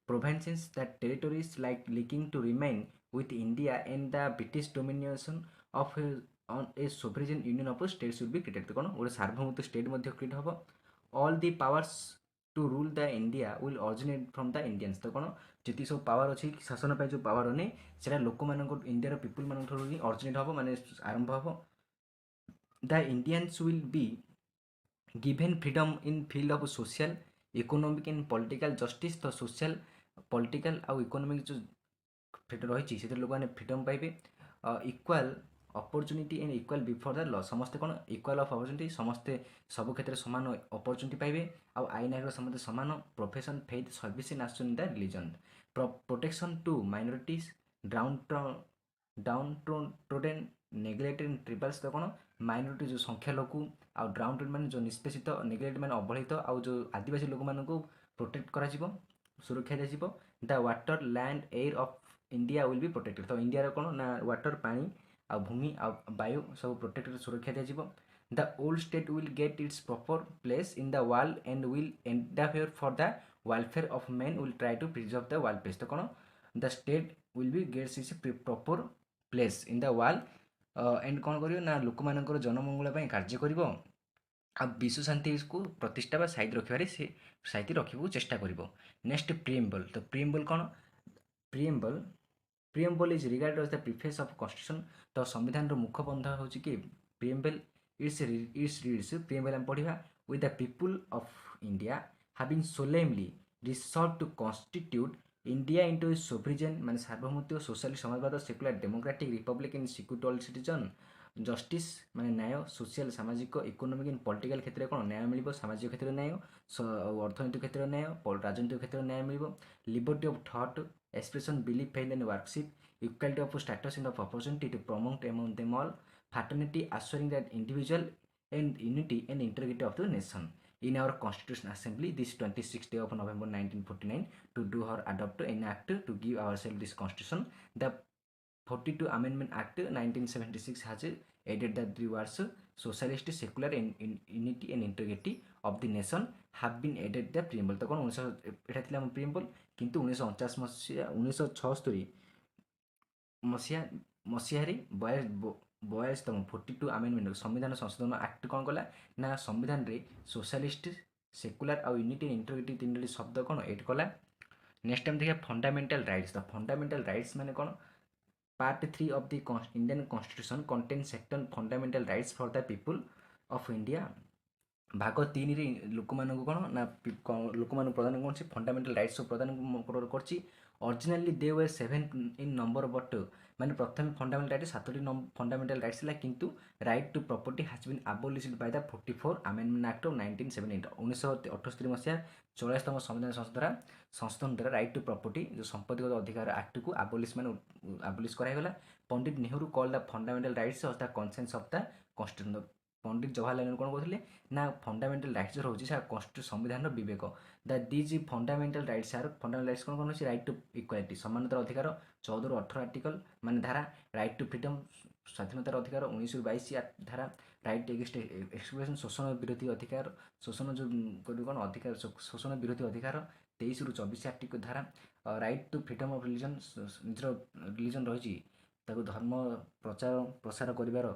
provinces that territories like linking to remain with India and the British domination of on a sovereign union of states will be created तो कौन गोटे सार्वभौमत्व स्टेट मध्य create hmm all the powers to rule the India will originate from the Indians तो कौन जी सब power अच्छी शासन पर जो पावर ने से लोक मान इंडिया पीपुल मान ऑरिजिनेट हम माने आरंभ हम the Indians will be given freedom in field of social economic and political justice तो सोशल पॉलिटिकल आउ इकोनॉमिक जो रही से लोक मैंने फ्रीडम पाइबे equal opportunity and equal before the law समस्ते कौन इक्वाल ऑफ अपॉर्चुनिटी समस्ते सब क्षेत्र में सामान अपॉर्चुनिटी पाइबे आउ आईन आगे समस्ते सामान प्रोफेशन फेथ सर्विस इन आसन the religion protection to minorities downtrodden neglected tribals तो कौन माइनॉरिटी जो संख्या लघु आउ डाउन ट्रोड मान जो निष्पेषित नेग्लेक्ट मान अवहेलित आउ जो आदिवासी लोक मान प्रोटेक्ट करा सुरक्षा दिया the water land air of India will be protected तो इंडिया कौन ना वाटर पानी आ भूमि आ वायु सब प्रोटेक्टेड सुरक्षा दिया the old state will get its proper place in the world and will endeavour for the welfare of man will try to preserve the world place तो कौन the state will be gets its proper place in the world and କ'ଣ କରିବ ନା ଲୋକମାନଙ୍କର ଜନମଙ୍ଗଳ ପାଇଁ କାର୍ଯ୍ୟ କରିବ ଆଉ ବିଶ୍ୱ ଶାନ୍ତିକୁ ପ୍ରତିଷ୍ଠା ବା ସାଇତି ରଖିବାରେ ସେ ସାଇତି ରଖିବାକୁ ଚେଷ୍ଟା କରିବ। Next preamble. ତ ପ୍ରିଏମ୍ବଲ୍ କ'ଣ? Preamble preamble is regarded as the preface of constitution. ତ ସମ୍ବିଧାନର ମୁଖବନ୍ଧ ହେଉଛି କି ପ୍ରିଏମ୍ବଲ୍। ଇଟ୍ସ ରିଡ୍ସ ପ୍ରିଏମ୍ବଲ୍ ଆମେ ପଢ଼ିବା with the people of India having solemnly resolved to constitute India into a sovereign ମାନେ ସାର୍ବଭୌମତ୍ୱ ସୋସିଆଲିଷ୍ଟ ସମାଜବାଦ secular democratic republic in security all citizen justice ମାନେ ନ୍ୟାୟ ସୋସିଆଲ ସାମାଜିକ ଇକୋନୋମିକ୍ ଇନ୍ ପଲିଟିକାଲ କ୍ଷେତ୍ରରେ କ'ଣ ନ୍ୟାୟ ମିଳିବ, ସାମାଜିକ କ୍ଷେତ୍ରରେ ନ୍ୟାୟ, ଅର୍ଥନୈତିକ କ୍ଷେତ୍ରରେ ନ୍ୟାୟ, ରାଜନୈତିକ କ୍ଷେତ୍ରରେ ନ୍ୟାୟ ମିଳିବ। Liberty of thought expression belief faith and worship, equality of status and of opportunity to promote among them all, fraternity assuring that individual and unity and integrity of the nation. In our Constitutional Assembly, this 26th day of November 1949, to do or adopt an act to give ourselves this Constitution. The 42 Amendment Act 1976 has added the three words socialist, secular and unity and integrity of the nation have been added the preamble. तो कौन 19 एटा थिला हम preamble किंतु 1949 मसीहा 1976 मसीहा मसीहारे 42तम 42 amendment संविधान संशोधन act कौन कला ना संविधान रे सोशलिस्ट सेकुलर आउ यूनिटी एंड इंटीग्रिटी तीन शब्द कौन एड कला। नेक्स्ट टाइम देखिए fundamental rights. The fundamental rights माने कौन? Part 3 of the Indian Constitution contains section fundamental rights for the people of India. भाग 3 रे ଲୋକମାନଙ୍କୁ କ'ଣ ନା ଲୋକମାନଙ୍କୁ ପ୍ରଦାନ କରୁଛି ଫଣ୍ଡାମେଣ୍ଟାଲ ରାଇଟ୍ସ ପ୍ରଦାନ କରୁଛି। Originally they were 7 in number but ମାନେ ପ୍ରଥମେ ଫଣ୍ଡାମେଣ୍ଟାଲ ରାଇଟ୍ 7ଟି ଫଣ୍ଡାମେଣ୍ଟାଲ ରାଇଟ୍ସ ଥିଲା କିନ୍ତୁ right to property has been abolished by the 44 amendment act of 1978 1978 ମସିହା 44ତମ ସମ୍ବିଧାନ ସଂଶୋଧନ ଦ୍ୱାରା ରାଇଟ୍ ଟୁ ପ୍ରପର୍ଟି ଯେଉଁ ସମ୍ପତ୍ତିଗତ ଅଧିକାର ଆକ୍ଟକୁ ଆବୋଲିଶ କରାଗଲା। Pandit Nehru call the fundamental rights of the conscience of the constitution. Pandit Jawaharlal Nehru କ'ଣ କହୁଥିଲେ ନା ଫଣ୍ଡାମେଣ୍ଟାଲ ରାଇଟ୍ସ ରହୁଛି ସେ ସମ୍ବିଧାନର ବିବେକ। The these fundamental rights are fundamental rights କ'ଣ ହେଉଛି ରାଇଟ୍ ଟୁ ଇକ୍ୱାଲିଟି ସମାନତାର ଅଧିକାର 14ରୁ 18 ଆର୍ଟିକଲ ମାନେ ଧାରା, ରାଇଟ୍ ଟୁ ଫ୍ରିଡମ୍ ସ୍ୱାଧୀନତାର ଅଧିକାର 19ରୁ 22 ଧାରା, ରାଇଟ୍ ଏଗେନ୍ଷ୍ଟ ଏକ୍ସପ୍ରେସନ୍ ଶୋଷଣ ବିରୋଧୀ ଅଧିକାର ଶୋଷଣ ଯେଉଁ କ'ଣ ଅଧିକାର ଶୋଷଣ ବିରୋଧୀ ଅଧିକାର 23ରୁ 24 ଆର୍ଟିକଲ ଧାରା, right to freedom of religion ନିଜର ରିଲିଜନ୍ ରହିଛି ତାକୁ ଧର୍ମ ପ୍ରସାର କରିବାର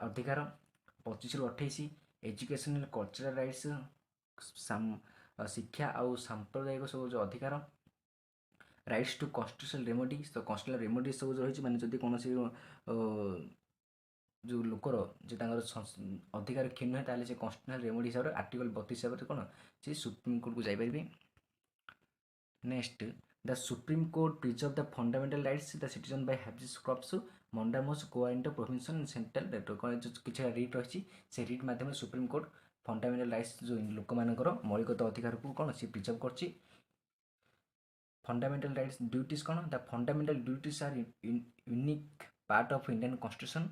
ଅଧିକାର 25ରୁ 28 ଏଜୁକେସନାଲ କଲଚରାଲ ରାଇଟ୍ସ ଶିକ୍ଷା ଆଉ ସାମ୍ପ୍ରଦାୟିକ ସବୁ ଯେଉଁ ଅଧିକାର, ରାଇଟ୍ସ ଟୁ କନଷ୍ଟିଟ୍ୟୁସନାଲ ରେମେଡି ତ କନଷ୍ଟିଟ୍ୟୁସନାଲ ରେମେଡି ସବୁ ରହିଛି ମାନେ ଯଦି କୌଣସି ଯେଉଁ ଲୋକର ଯେ ତାଙ୍କର ଅଧିକାର କ୍ଷୁଣ୍ଣ ହୁଏ ତାହେଲେ ସେ କନଷ୍ଟିଟ୍ୟୁସନାଲ ରେମେଡି ହିସାବରେ ଆର୍ଟିକଲ 32 ହିସାବରେ କ'ଣ ସେ ସୁପ୍ରିମକୋର୍ଟକୁ ଯାଇପାରିବେ। Next the supreme court preserve the fundamental rights the citizen by habeas corpus mandamus quo warranto prohibition central କିଛିଟା ରିଟ୍ ରହିଛି ସେ ରିଟ୍ ମାଧ୍ୟମରେ ସୁପ୍ରିମକୋର୍ଟ ଫଣ୍ଡାମେଣ୍ଟାଲ ରାଇଟ୍ସ ଯେଉଁ ଲୋକମାନଙ୍କର ମୌଳିକତ ଅଧିକାରକୁ କ'ଣ ସେ ପ୍ରିଜର୍ଭ କରୁଛି। ଫଣ୍ଡାମେଣ୍ଟାଲ ରାଇଟ୍ସ ଡ୍ୟୁଟିଜ୍ କ'ଣ? The fundamental duties are unique part of Indian constitution.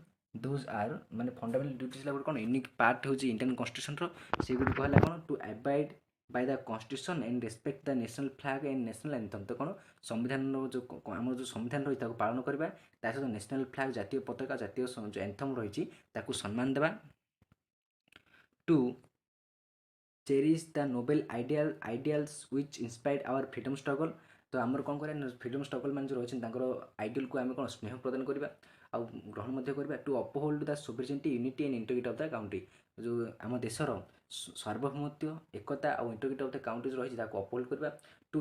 Those are ମାନେ ଫଣ୍ଡାମେଣ୍ଟାଲ ଡ୍ୟୁଟିଜ୍ ହେଲା ଗୋଟେ କ'ଣ ୟୁନିକ୍ ପାର୍ଟ ହେଉଛି ଇଣ୍ଡିଆନ୍ କନଷ୍ଟିଟ୍ୟୁସନ୍ର ସେଗୁଡ଼ିକ ହେଲା କ'ଣ to abide by the constitution and respect the national flag and national anthem. ତ କ'ଣ ସମ୍ବିଧାନର ଯେଉଁ ଆମର ଯେଉଁ ସମ୍ବିଧାନ ରହିଛି ତାକୁ ପାଳନ କରିବା, ତା ସହିତ ନ୍ୟାସନାଲ୍ ଫ୍ଲାଗ୍ ଜାତୀୟ ପତାକା ଜାତୀୟ ଯେଉଁ ଆନ୍ଥମ୍ ରହିଛି ତାକୁ ସମ୍ମାନ ଦେବା। To cherish the noble ideals which inspired our freedom struggle. ତ ଆମର କ'ଣ କରିବା ଫ୍ରିଡ଼ମ୍ ଷ୍ଟ୍ରଗଲ୍ ମାନେ ଯେଉଁ ରହିଛନ୍ତି ତାଙ୍କର ଆଇଡ଼ିଆଲକୁ ଆମେ କ'ଣ ସ୍ନେହ ପ୍ରଦାନ କରିବା ଆଉ ଗ୍ରହଣ ମଧ୍ୟ କରିବା। To uphold the sovereignty unity and integrity of the country ଯେଉଁ ଆମ ଦେଶର ସାର୍ବଭୌମତ୍ୱ ଏକତା ଆଉ ଇଣ୍ଟିଗ୍ରିଟି ଅଫ୍ ଦ କାଉଣ୍ଟ୍ରି ରହିଛି ତାକୁ ଅପହୋଲ୍ଡ କରିବା। To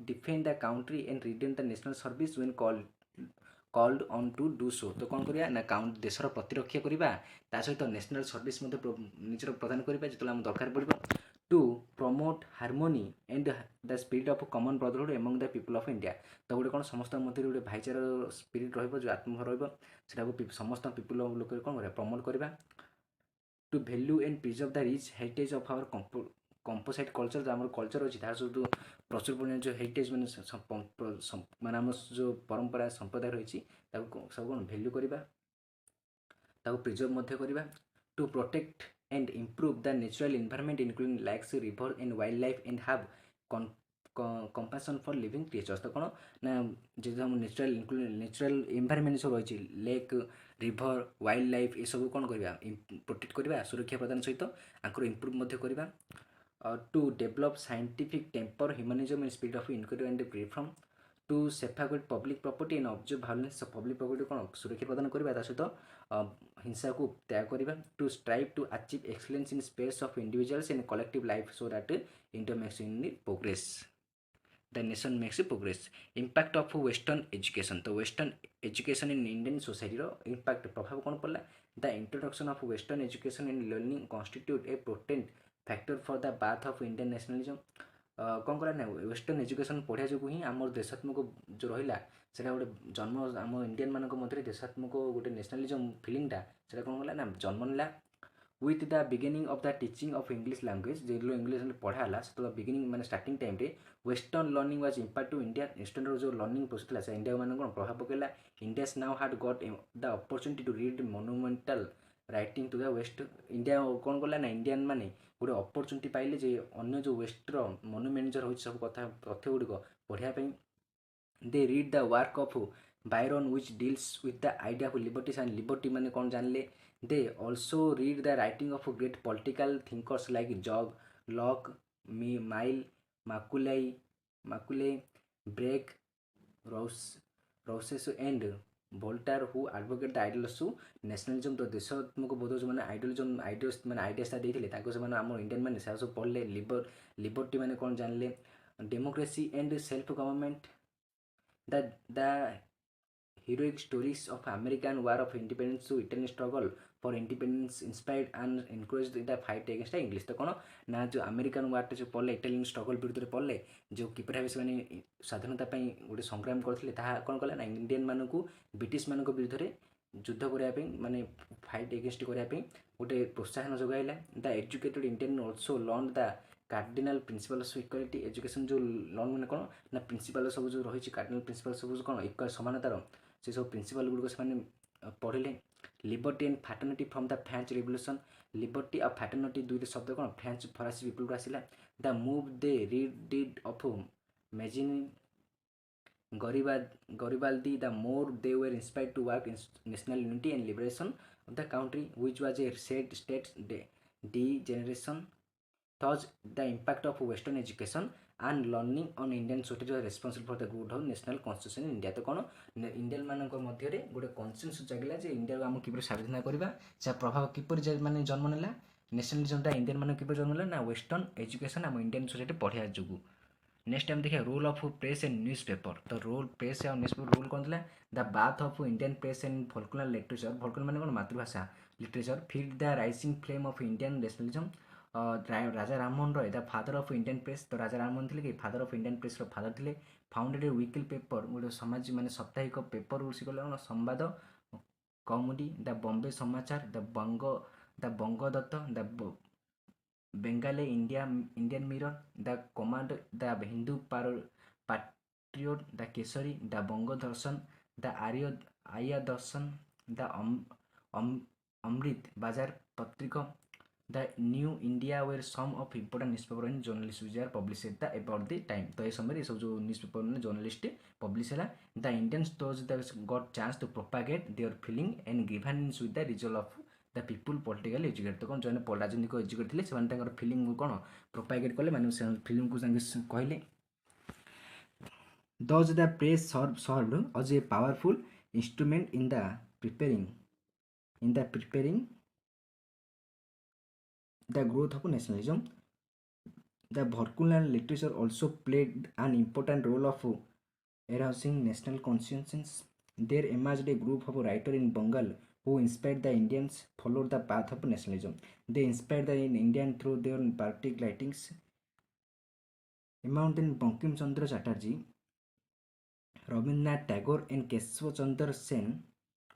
defend the country and render the national service when called on to do so. ତ କ'ଣ କରିବା ନା ଦେଶର ପ୍ରତିରକ୍ଷା କରିବା ତା ସହିତ ନ୍ୟାସନାଲ୍ ସର୍ଭିସ୍ ମଧ୍ୟ ନିଜର ପ୍ରଦାନ କରିବା ଯେତେବେଳେ ଆମ ଦରକାର ପଡ଼ିବ। Two promote harmony and the spirit of common brotherhood among the people of India. ତ ଗୋଟେ କ'ଣ ସମସ୍ତଙ୍କ ମଧ୍ୟରେ ଗୋଟେ ଭାଇଚାରାର ସ୍ପିରିଟ୍ ରହିବ ଯେଉଁ ଆତ୍ମଭାବ ରହିବ ସେଟାକୁ ସମସ୍ତ ପିପୁଲ୍ ଲୋକରେ କ'ଣ କରିବା ପ୍ରମୋଟ୍ କରିବା। To value and preserve the rich heritage of our composite culture ଯେଉଁ ଆମର କଲଚର୍ ଅଛି ତାର ସବୁ ପ୍ରଚୁର ପରିମାଣରେ ଯେଉଁ ହେରିଟେଜ୍ ମାନେ ଆମ ଯେଉଁ ପରମ୍ପରା ସମ୍ପ୍ରଦାୟ ରହିଛି ତାକୁ ସବୁ କ'ଣ ଭ୍ୟାଲ୍ୟୁ କରିବା ତାକୁ ପ୍ରିଜର୍ଭ ମଧ୍ୟ କରିବା। To protect and improve the natural environment including lakes, river and wildlife and have compassion for living creatures। ତ କ'ଣ ନା ଯେହେତୁ ଆମ ନ୍ୟାଚୁରାଲ ଏନଭାରମେଣ୍ଟ ସବୁ ରହିଛି ଲେକ୍ ରିଭର ୱାଇଲ୍ଡ ଲାଇଫ୍ ଏସବୁ କ'ଣ କରିବା ପ୍ରୋଟେକ୍ଟ କରିବା ସୁରକ୍ଷା ପ୍ରଦାନ ସହିତ ଆଙ୍କର ଇମ୍ପ୍ରୁଭ୍ ମଧ୍ୟ କରିବା। To develop scientific temper humanism and spirit of inquiry and freedom. To safeguard public property and observe violence public property कौन सुरक्षा प्रदान करवा ता सहित हिंसा को त्याग करवा to strive to achieve excellence in space of individuals and collective life so that India makes in progress the nation makes progress impact of western education तो western education in Indian society impact प्रभाव कौन पड़ा the introduction of western education and learning constitute a potent factor for the birth of Indian nationalism कौन कला ना western education पढ़ा जो ही आम देशात्मक जो रहा से गोटे जन्म आम इंडियन मान मध्य देशात्मक गोटे नेशनलिज्म फिलिंगटा से कौन कला ना जन्म ना with the beginning of the teaching of English language जो इंग्लिश पढ़ाला से बिगिनिंग मैंने स्टार्टिंग टाइम रे western learning was impact to India eastern जो लर्निंग प्रोसेस था इंडिया मान कौन प्रभाव पकेला India now had got the opportunity to read monumental writing to the west India कौन कला ना इंडियन माने गोटे अपॉर्चुनिटी पाइले जे अन्य जो वेस्टर मोनुमेंट जो रही सब कथा तथ्य गुड़िक पढ़ापी they read the work of Byron which deals with the idea of liberties and liberty माने कौन जानले they also read the writing of great political thinkers like John Locke Mill Macaulay Burke Rousseau and Voltaire who advocate the ideals to nationalism तो देशात्मक बोध जो मैंने idealism ideals मैंने आइडियासटा देते से आम इंडियन मैंने सब पढ़ले लिबर्टी मैंने कौन जानले democracy and self government the heroic stories of American War of Independence to Italian struggle for independence inspired and encouraged the fight against the English तो कौन ना जो अमेरिकन वार जो पढ़ले इटालियन स्ट्रगल विरुद्ध पढ़ले जो किपर भाव से स्वाधीनता गोटे संग्राम करते कौन कला ना इंडियन मानक ब्रिटिश मान विरुद्ध युद्ध करने माने फाइट एगेन्स्ट करने गोटे प्रोत्साहन जोगाइला the educated Indian also learn the cardinal principle of equality education जो लर्न मैंने कौन ना प्रिंसिपल सब जो रही कार्डिनाल प्रिंसिपल सब कौन इक्वल समानतार से सब प्रिंसिपल गुड़क से पढ़ले liberty and fraternity from the French revolution liberty और फैटर्निटी दुईट शब्द कौन फ्रेंच फरासी विप्लव आसला the move they read of Mazzini Garibaldi the more they were inspired to work in national unity and liberation of the country which was a said state degeneration thus the impact of western education and learning on Indian society was responsible for the good of national constitution in India तो कौन Indian मान मध्य गोटे कनसेन्स जगला जे India आम कि स्वाधीन करवा से प्रभाव किपर माने जन्म नेला नेशनलिज्मटा इंडियन मान कि जन्म नेला ना वेस्टर्न एजुकेशन आम इंडियन सोसाइटी पढ़ा जो नेक्स्ट टाइम देखिए role of press and newspaper तो रोल प्रेस और न्यूज पेपर रोल कौन था the birth of Indian press and folklore literature folklore माने कौन मातृभाषा literature feed the rising flame of Indian nationalism Raja Rammohan Roy the father of Indian press तो राजा राममोहन थे कि father of Indian press father थे फाउंडेड ए weekly paper गोटे समाज माने साप्ताहिक पेपर गुड कौन संवाद कौमुदी the Bombay Samachar the Bangadoot the Bengalee Indian mirror the command the Hindu patriot the Kesari the Banga Darshan the Arya Darshan the Amrita Bazar Patrika the new India were some of important newspaper and journalist which are publish the about the time तो ये समय सब जो newspaper में journalist publish है the Indians those the got chance to propagate their feeling and grievance with the result of the people political educated तो कौन जो राजनीतिक एजुकेट थे से फिलिंग कौन प्रोपागेट कले मैंने फिल्म को कहले those the press served as a powerful instrument in the preparing the growth of nationalism. The vernacular literature also played an important role of arousing national consciousness. There emerged a group of writers in Bengal who inspired the Indians followed the path of nationalism. They inspired the Indian through their patriotic writings. Among them Bankim Chandra Chatterjee, Rabindranath Tagore and Keshav Chandra Sen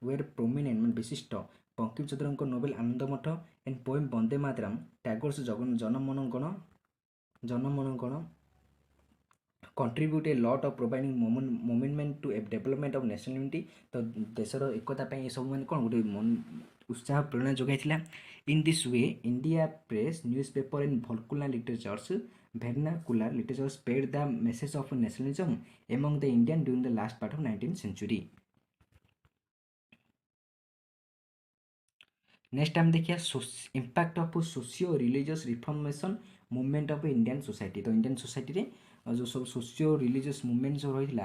were prominent विशिष्ट Bankim Chandra novel Anand Math and poem Vande Mataram Tagore's Jana Mana Gana contribute a lot of providing moment to development of national unity तो देशर एकता ये सब मैंने कौन गोटे उत्साह प्रेरणा जोगाई in this way India press newspaper and vernacular literatures vernacular literature spread the message of nationalism among the Indian during the last part of 19th century. Next time देखिए impact of socio religious reformation movement of Indian society तो Indian society रे जो सब socio religious movement जो रही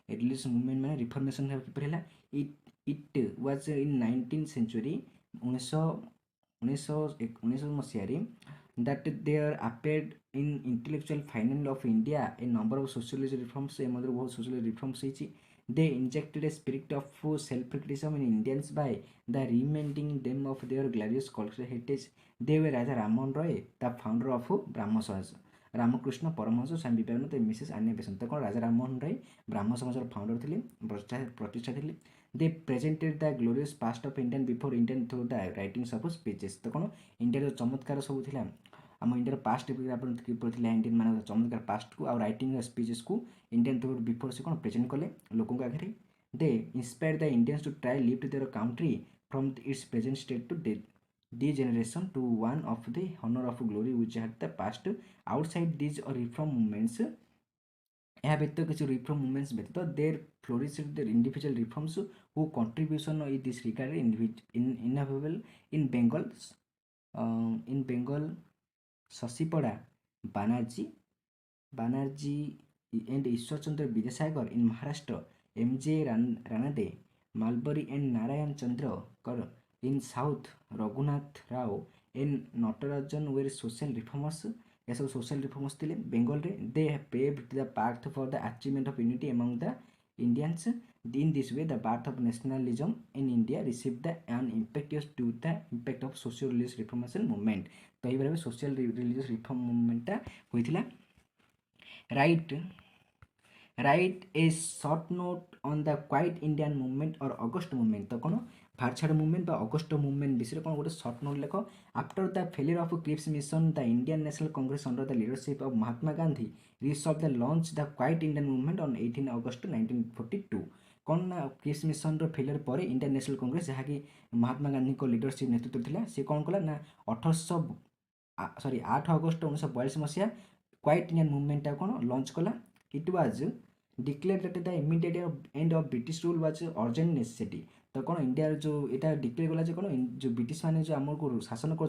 religious movement माने reformation किपर है it was in 19th century 1900 मसीह that there appeared in intellectual finance of India a number of socialist reforms ए मध्य बहुत socialist reforms ହେଇଛି they injected a spirit of self-criticism in Indians by the reminding them of their glorious cultural heritage they were Raja Rammohn Roy the founder of Brahmo Samaj Ramakrishna Paramahansa Swami Vivekananda Mrs Annie Besant ତ କ'ଣ ରାଜା ରାମମୋହନ ରାୟ ବ୍ରାହ୍ମ ସମାଜର founder ଥିଲେ ପ୍ରତିଷ୍ଠା ଥିଲେ they presented the glorious past of Indian before Indian through the writings of speeches ତ କ'ଣ ଇଣ୍ଡିଆର ଚମତ୍କାର ସବୁ ଥିଲା ଆମ ଇଣ୍ଡିଆର ପାଷ୍ଟ ଆପଣ କିପରି ଥିଲା ଇଣ୍ଡିଆନ୍ ମାନଙ୍କର ଚମତ୍କାର ପାଷ୍ଟକୁ ଆଉ ରାଇଟିଂର ସ୍ପିଚେସ୍କୁ ଇଣ୍ଡିଆନ୍ ଥ୍ରୁ ବିଫୋର୍ ସେ କ'ଣ ପ୍ରେଜେଣ୍ଟ କଲେ ଲୋକଙ୍କ ଆଗରେ they inspired the Indians to try lift their country from its present state to degeneration to one of the honor of glory which had the past outside these reform movements ଏହା ବ୍ୟତୀତ କିଛି reform movements ବ୍ୟତୀତ there flourished there individual reforms who contribution in this regard invaluable in Bengal Sasipada Banerjee and Ishwar Chandra Vidyasagar in Maharashtra, M.J. Ranade, Malbari and Narayan Chandra Kar in South, Raghunath Rao and Natarajan were social reformers. एसବୁ social reformers ଥିଲେ ବେଙ୍ଗଲରେ they have paved the path for the achievement of unity among the Indians. In this way, the birth of nationalism in India received the an impetus to the impact of social religious reformation movement. ତ ଏହିଭଳି ଭାବେ social religious reform movementଟା ହୋଇଥିଲା. Write a short note on the Quiet Indian movement or August movement. ତ କ'ଣ फारछाड़ movement August movement विषय कौन गोटे short note लेख after the failure of Cripps mission the Indian national Congress under the leadership of Mahatma Gandhi resolve the launch the quit Indian movement on 18 August 1942 कौन ना Cripps mission failure पर Indian national Congress जहाँकि महात्मा गांधी को leadership नेतृत्व था सी कौन कला ना 8 अगस्ट 1942 मसीहा क्वाइट इंडियन मुवमेंट कौन लॉन्च कला it was declared that the immediate and of British rule was urgent necessity तो कौन इंडिया जो यहाँ डिक्लेयर कला कौन जो ब्रिटिश मैंने जो आमको शासन कर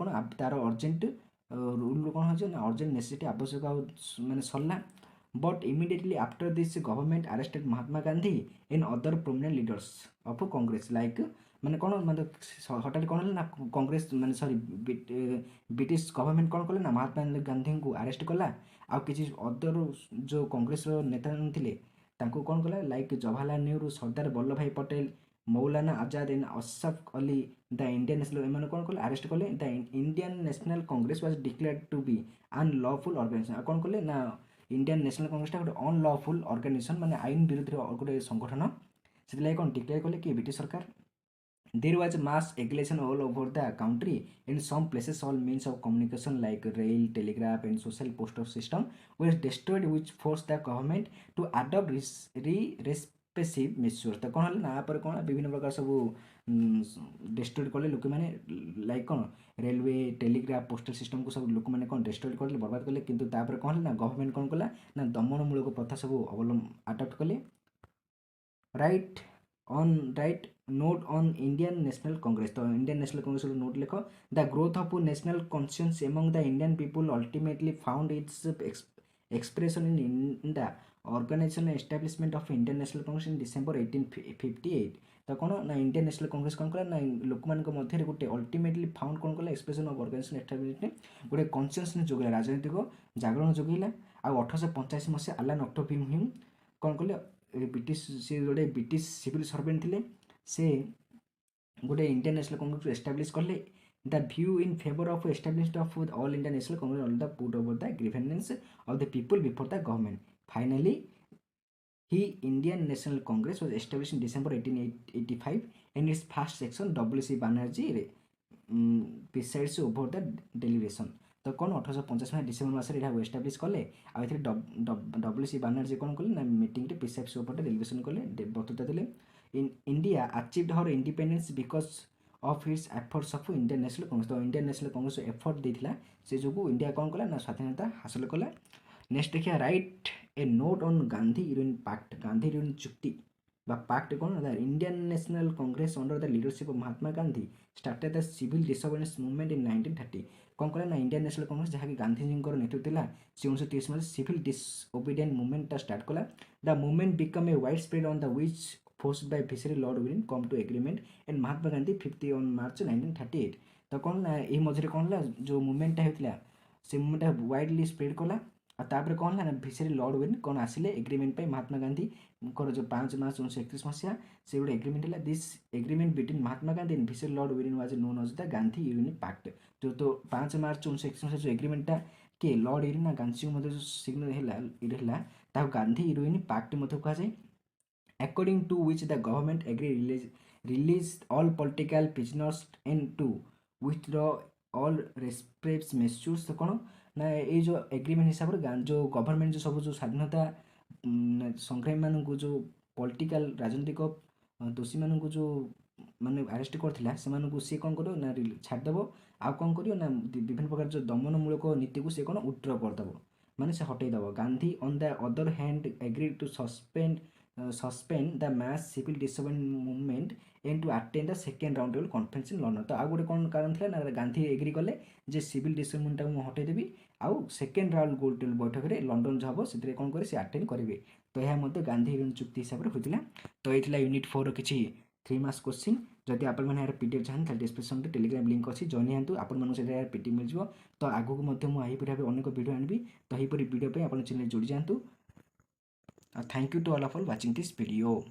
कौन तार अर्जेंट रूल कौन हो अर्जेंट नेसेसिटी आवश्यक मैंने सरला but immediately after this government arrested Mahatma Gandhi and other prominent leaders of Congress like मैंने कौन मतलब हठात कौन ना कांग्रेस मैंने सॉरी ब्रिटिश गवर्नमेंट कौन कले ना महात्मा गांधी को अरेस्ट कला आ किसी अदर जो कांग्रेस नेता थे तांको कौन कला like Jawaharlal Nehru Sardar Vallabh Bhai Patel Maulana Azad and Ashraf Ali the Indian national एम कौन कले अरेस्ट कले the Indian national Congress was declared to be unlawful organisation कौन कले ना इंडियन नेशनल कांग्रेसटा गोटे अनलॉफुल ऑर्गेनाइजेशन माने आईन विरुद्ध गोटे संगठन से कौन डिक्लेयर कले कि ब्रिटिश सरकार. There was mass agitation all over the country. In some places, all means of communication like rail, telegraph, and social postal system were destroyed, which forced the government to adopt repressive measures. तो कौन है ना पर कौन विभिन्न प्रकार सब destroy कले लोक मैंने लाइक कौन रेलवे टेलीग्राफ पोस्टल सिस्टम को सब लोक मैंने कौन डिस्ट्रॉय कले बर्बाद कले किंतु तापर कौन है ना गवर्नमेंट कौन कला ना दमनमूलक प्रथा सब अडप्ट कले. Write note on Indian national Congress तो इंडियन नेशनल कांग्रेस नोट लिख the growth of national conscious among the Indian people ultimately found its expression in the organisation establishment of Indian national Congress in December 1858 तो कौन ना इंडियन नेशनल कांग्रेस कौन कला ना लोक मान मध्य गोटे अल्टीमेटली फाउंड कौन कला एक्सप्रेशन ऑफ ऑर्गेनाइजेशन एस्टैब्लिशमेंट गोटे कॉन्शियसनेस जोगला राजनीतिक जागरण जोगला आ 1885 मसीहा आलान ऑक्टोविम हिम कौन कले ब्रिटिश से गोटे ब्रिटिश सिविल सर्वेंट थे से गोटे इंडियन नेशनल कांग्रेस को एस्टाब्लीश कले the view in favour of establishment of all Indian national Congress all the put over the grievance of the people before the government finally he Indian national Congress was establish in December 1885 and its first section W C. Banerjee presides over the deliberation तो कौन 1850 December मस establish कले डब्ल्यू.सी. बनर्जी कौन कले ना meeting presides over the deliberation कले बक्तृता देले. India achieved her independence because of its efforts of Indian national Congress तो इंडियन नेशनल कांग्रेस एफर्ट देथिला से जो इंडिया कौन कला ना स्वाधीनता हासिल कला. नेक्स्ट देखिए right a note on Gandhi Irwin pact Gandhi Irwin चुक्ति বা ପାକ୍ଟ କ'ଣ the Indian national Congress under the leadership of Mahatma Gandhi started the civil disobedience movement in 1930 କ'ଣ କଲା ନା ଇଣ୍ଡିଆନ୍ ନ୍ୟାସନାଲ୍ କଂଗ୍ରେସ ଯାହାକି ଗାନ୍ଧୀଜୀଙ୍କର ନେତୃତ୍ୱ ଥିଲା ସେ 1930 ମସିହାରେ ସିଭିଲ୍ ଡିସଓବିଡିଏଣ୍ଟ ମୁଭମେଣ୍ଟଟା ଷ୍ଟାର୍ଟ କଲା the movement become a widespread on the which forced by viceroy Lord William come to agreement and Mahatma Gandhi 50 on March 1938 ତ କ'ଣ ନା ଏହି ମଝିରେ କ'ଣ ହେଲା ଯେଉଁ ମୁଭମେଣ୍ଟଟା ହେଉଥିଲା ସେ ମୁଭମେଣ୍ଟଟା ୱାଇଡଲି ସ୍ପ୍ରେଡ୍ କଲା ଆଉ ତାପରେ କ'ଣ ହେଲା ନା ଭିସେରୀ ଲର୍ଡ ୱିଲିୟମ୍ କ'ଣ ଆସିଲେ ଏଗ୍ରିମେଣ୍ଟ ପାଇଁ ମହାତ୍ମା ଗାନ୍ଧୀଙ୍କର ଯେଉଁ 5 ମାର୍ଚ୍ଚ 1931 ମସିହା ସେ ଗୋଟେ ଏଗ୍ରିମେଣ୍ଟ ହେଲା this agreement between Mahatma Gandhi and viceroy Lord William was known as the Gandhi ୟୁନିଟ୍ ପାକ୍ଟ ଯେଉଁ ତ 5 ମାର୍ଚ୍ଚ 1931 ମସିହା ଯେଉଁ ଏଗ୍ରିମେଣ୍ଟଟା କିଏ ଲର୍ଡ ଇରିନ୍ ନା ଗାନ୍ଧୀଙ୍କ ମଧ୍ୟ ଯେଉଁ ସିଗ୍ନେଚର ହେଲା ତାକୁ ଗାନ୍ଧୀ ୟୁନିଟ୍ ପାକ୍ଟ ମଧ୍ୟ କୁହାଯାଏ according to which the government agreed release all political prisoners and to withdraw all repressive measures ତ କ'ଣ ନା ଏଇ ଯେଉଁ ଏଗ୍ରିମେଣ୍ଟ ହିସାବରେ ଯେଉଁ ଗଭର୍ଣ୍ଣମେଣ୍ଟ ଯେଉଁ ସବୁ ଯେଉଁ ସ୍ୱାଧୀନତା ସଂଗ୍ରାମୀମାନଙ୍କୁ ଯେଉଁ ପଲିଟିକାଲ ରାଜନୈତିକ ଦୋଷୀମାନଙ୍କୁ ଯେଉଁ ମାନେ ଆରେଷ୍ଟ କରିଥିଲା ସେମାନଙ୍କୁ ସିଏ କ'ଣ କରିବ ନା ଛାଡ଼ିଦେବ ଆଉ କ'ଣ କରିବ ନା ବିଭିନ୍ନ ପ୍ରକାର ଯେଉଁ ଦମନମୂଳକ ନୀତିକୁ ସେ କ'ଣ ଉଇଥ୍ଡ୍ର କରିଦେବ ମାନେ ସେ ହଟେଇଦେବ Gandhi on the other hand agree to suspend the mass civil disobedience movement and to attend the second round table conference in London ତ ଆଉ ଗୋଟେ କ'ଣ କାରଣ ଥିଲା ନା ଗାନ୍ଧୀ ଏଗ୍ରି କଲେ ଯେ ସିଭିଲ୍ ଡିସୋବିଡିଏଣ୍ଟଟାକୁ ମୁଁ ହଟେଇଦେବି ଆଉ ସେକେଣ୍ଡ ରାଉଣ୍ଡ ଗୋଲ୍ଡ ଟେବୁଲ ବୈଠକରେ ଲଣ୍ଡନ ଯେଉଁ ହେବ ସେଥିରେ କ'ଣ କରିବେ ସେ ଆଟେଣ୍ଡ କରିବେ ତ ଏହା ମଧ୍ୟ ଗାନ୍ଧୀ ଚୁକ୍ତି ହିସାବରେ ହୋଇଥିଲା ତ ଏଇ ଥିଲା ୟୁନିଟ୍ 4ର କିଛି 3 ମାର୍କ୍ସ କ୍ୱେଶ୍ଚିନ୍ ଯଦି ଆପଣମାନେ ଏହାର ପିଡିଏଫ୍ ଚାହାନ୍ତି ତାହେଲେ ଡିସ୍କ୍ରିପ୍ସନ୍ରେ ଟେଲିଗ୍ରାମ ଲିଙ୍କ୍ ଅଛି ଜଏନ୍ ହେଇଯାନ୍ତୁ ଆପଣମାନଙ୍କୁ ସେଠାରେ ଏହାର ପିଡିଏଫ୍ ମିଳିଯିବ ତ ଆଗକୁ ମଧ୍ୟ ମୁଁ ଏହିପରି ଭାବେ ଅନେକ ଭିଡ଼ିଓ ଆଣିବି ତ ଏହିପରି ଭିଡ଼ିଓ ପାଇଁ ଆପଣ ଚ୍ୟାନେଲ୍ ଯୋଡ଼ି ଯାଆନ୍ତୁ. Thank you to all of you watching this video.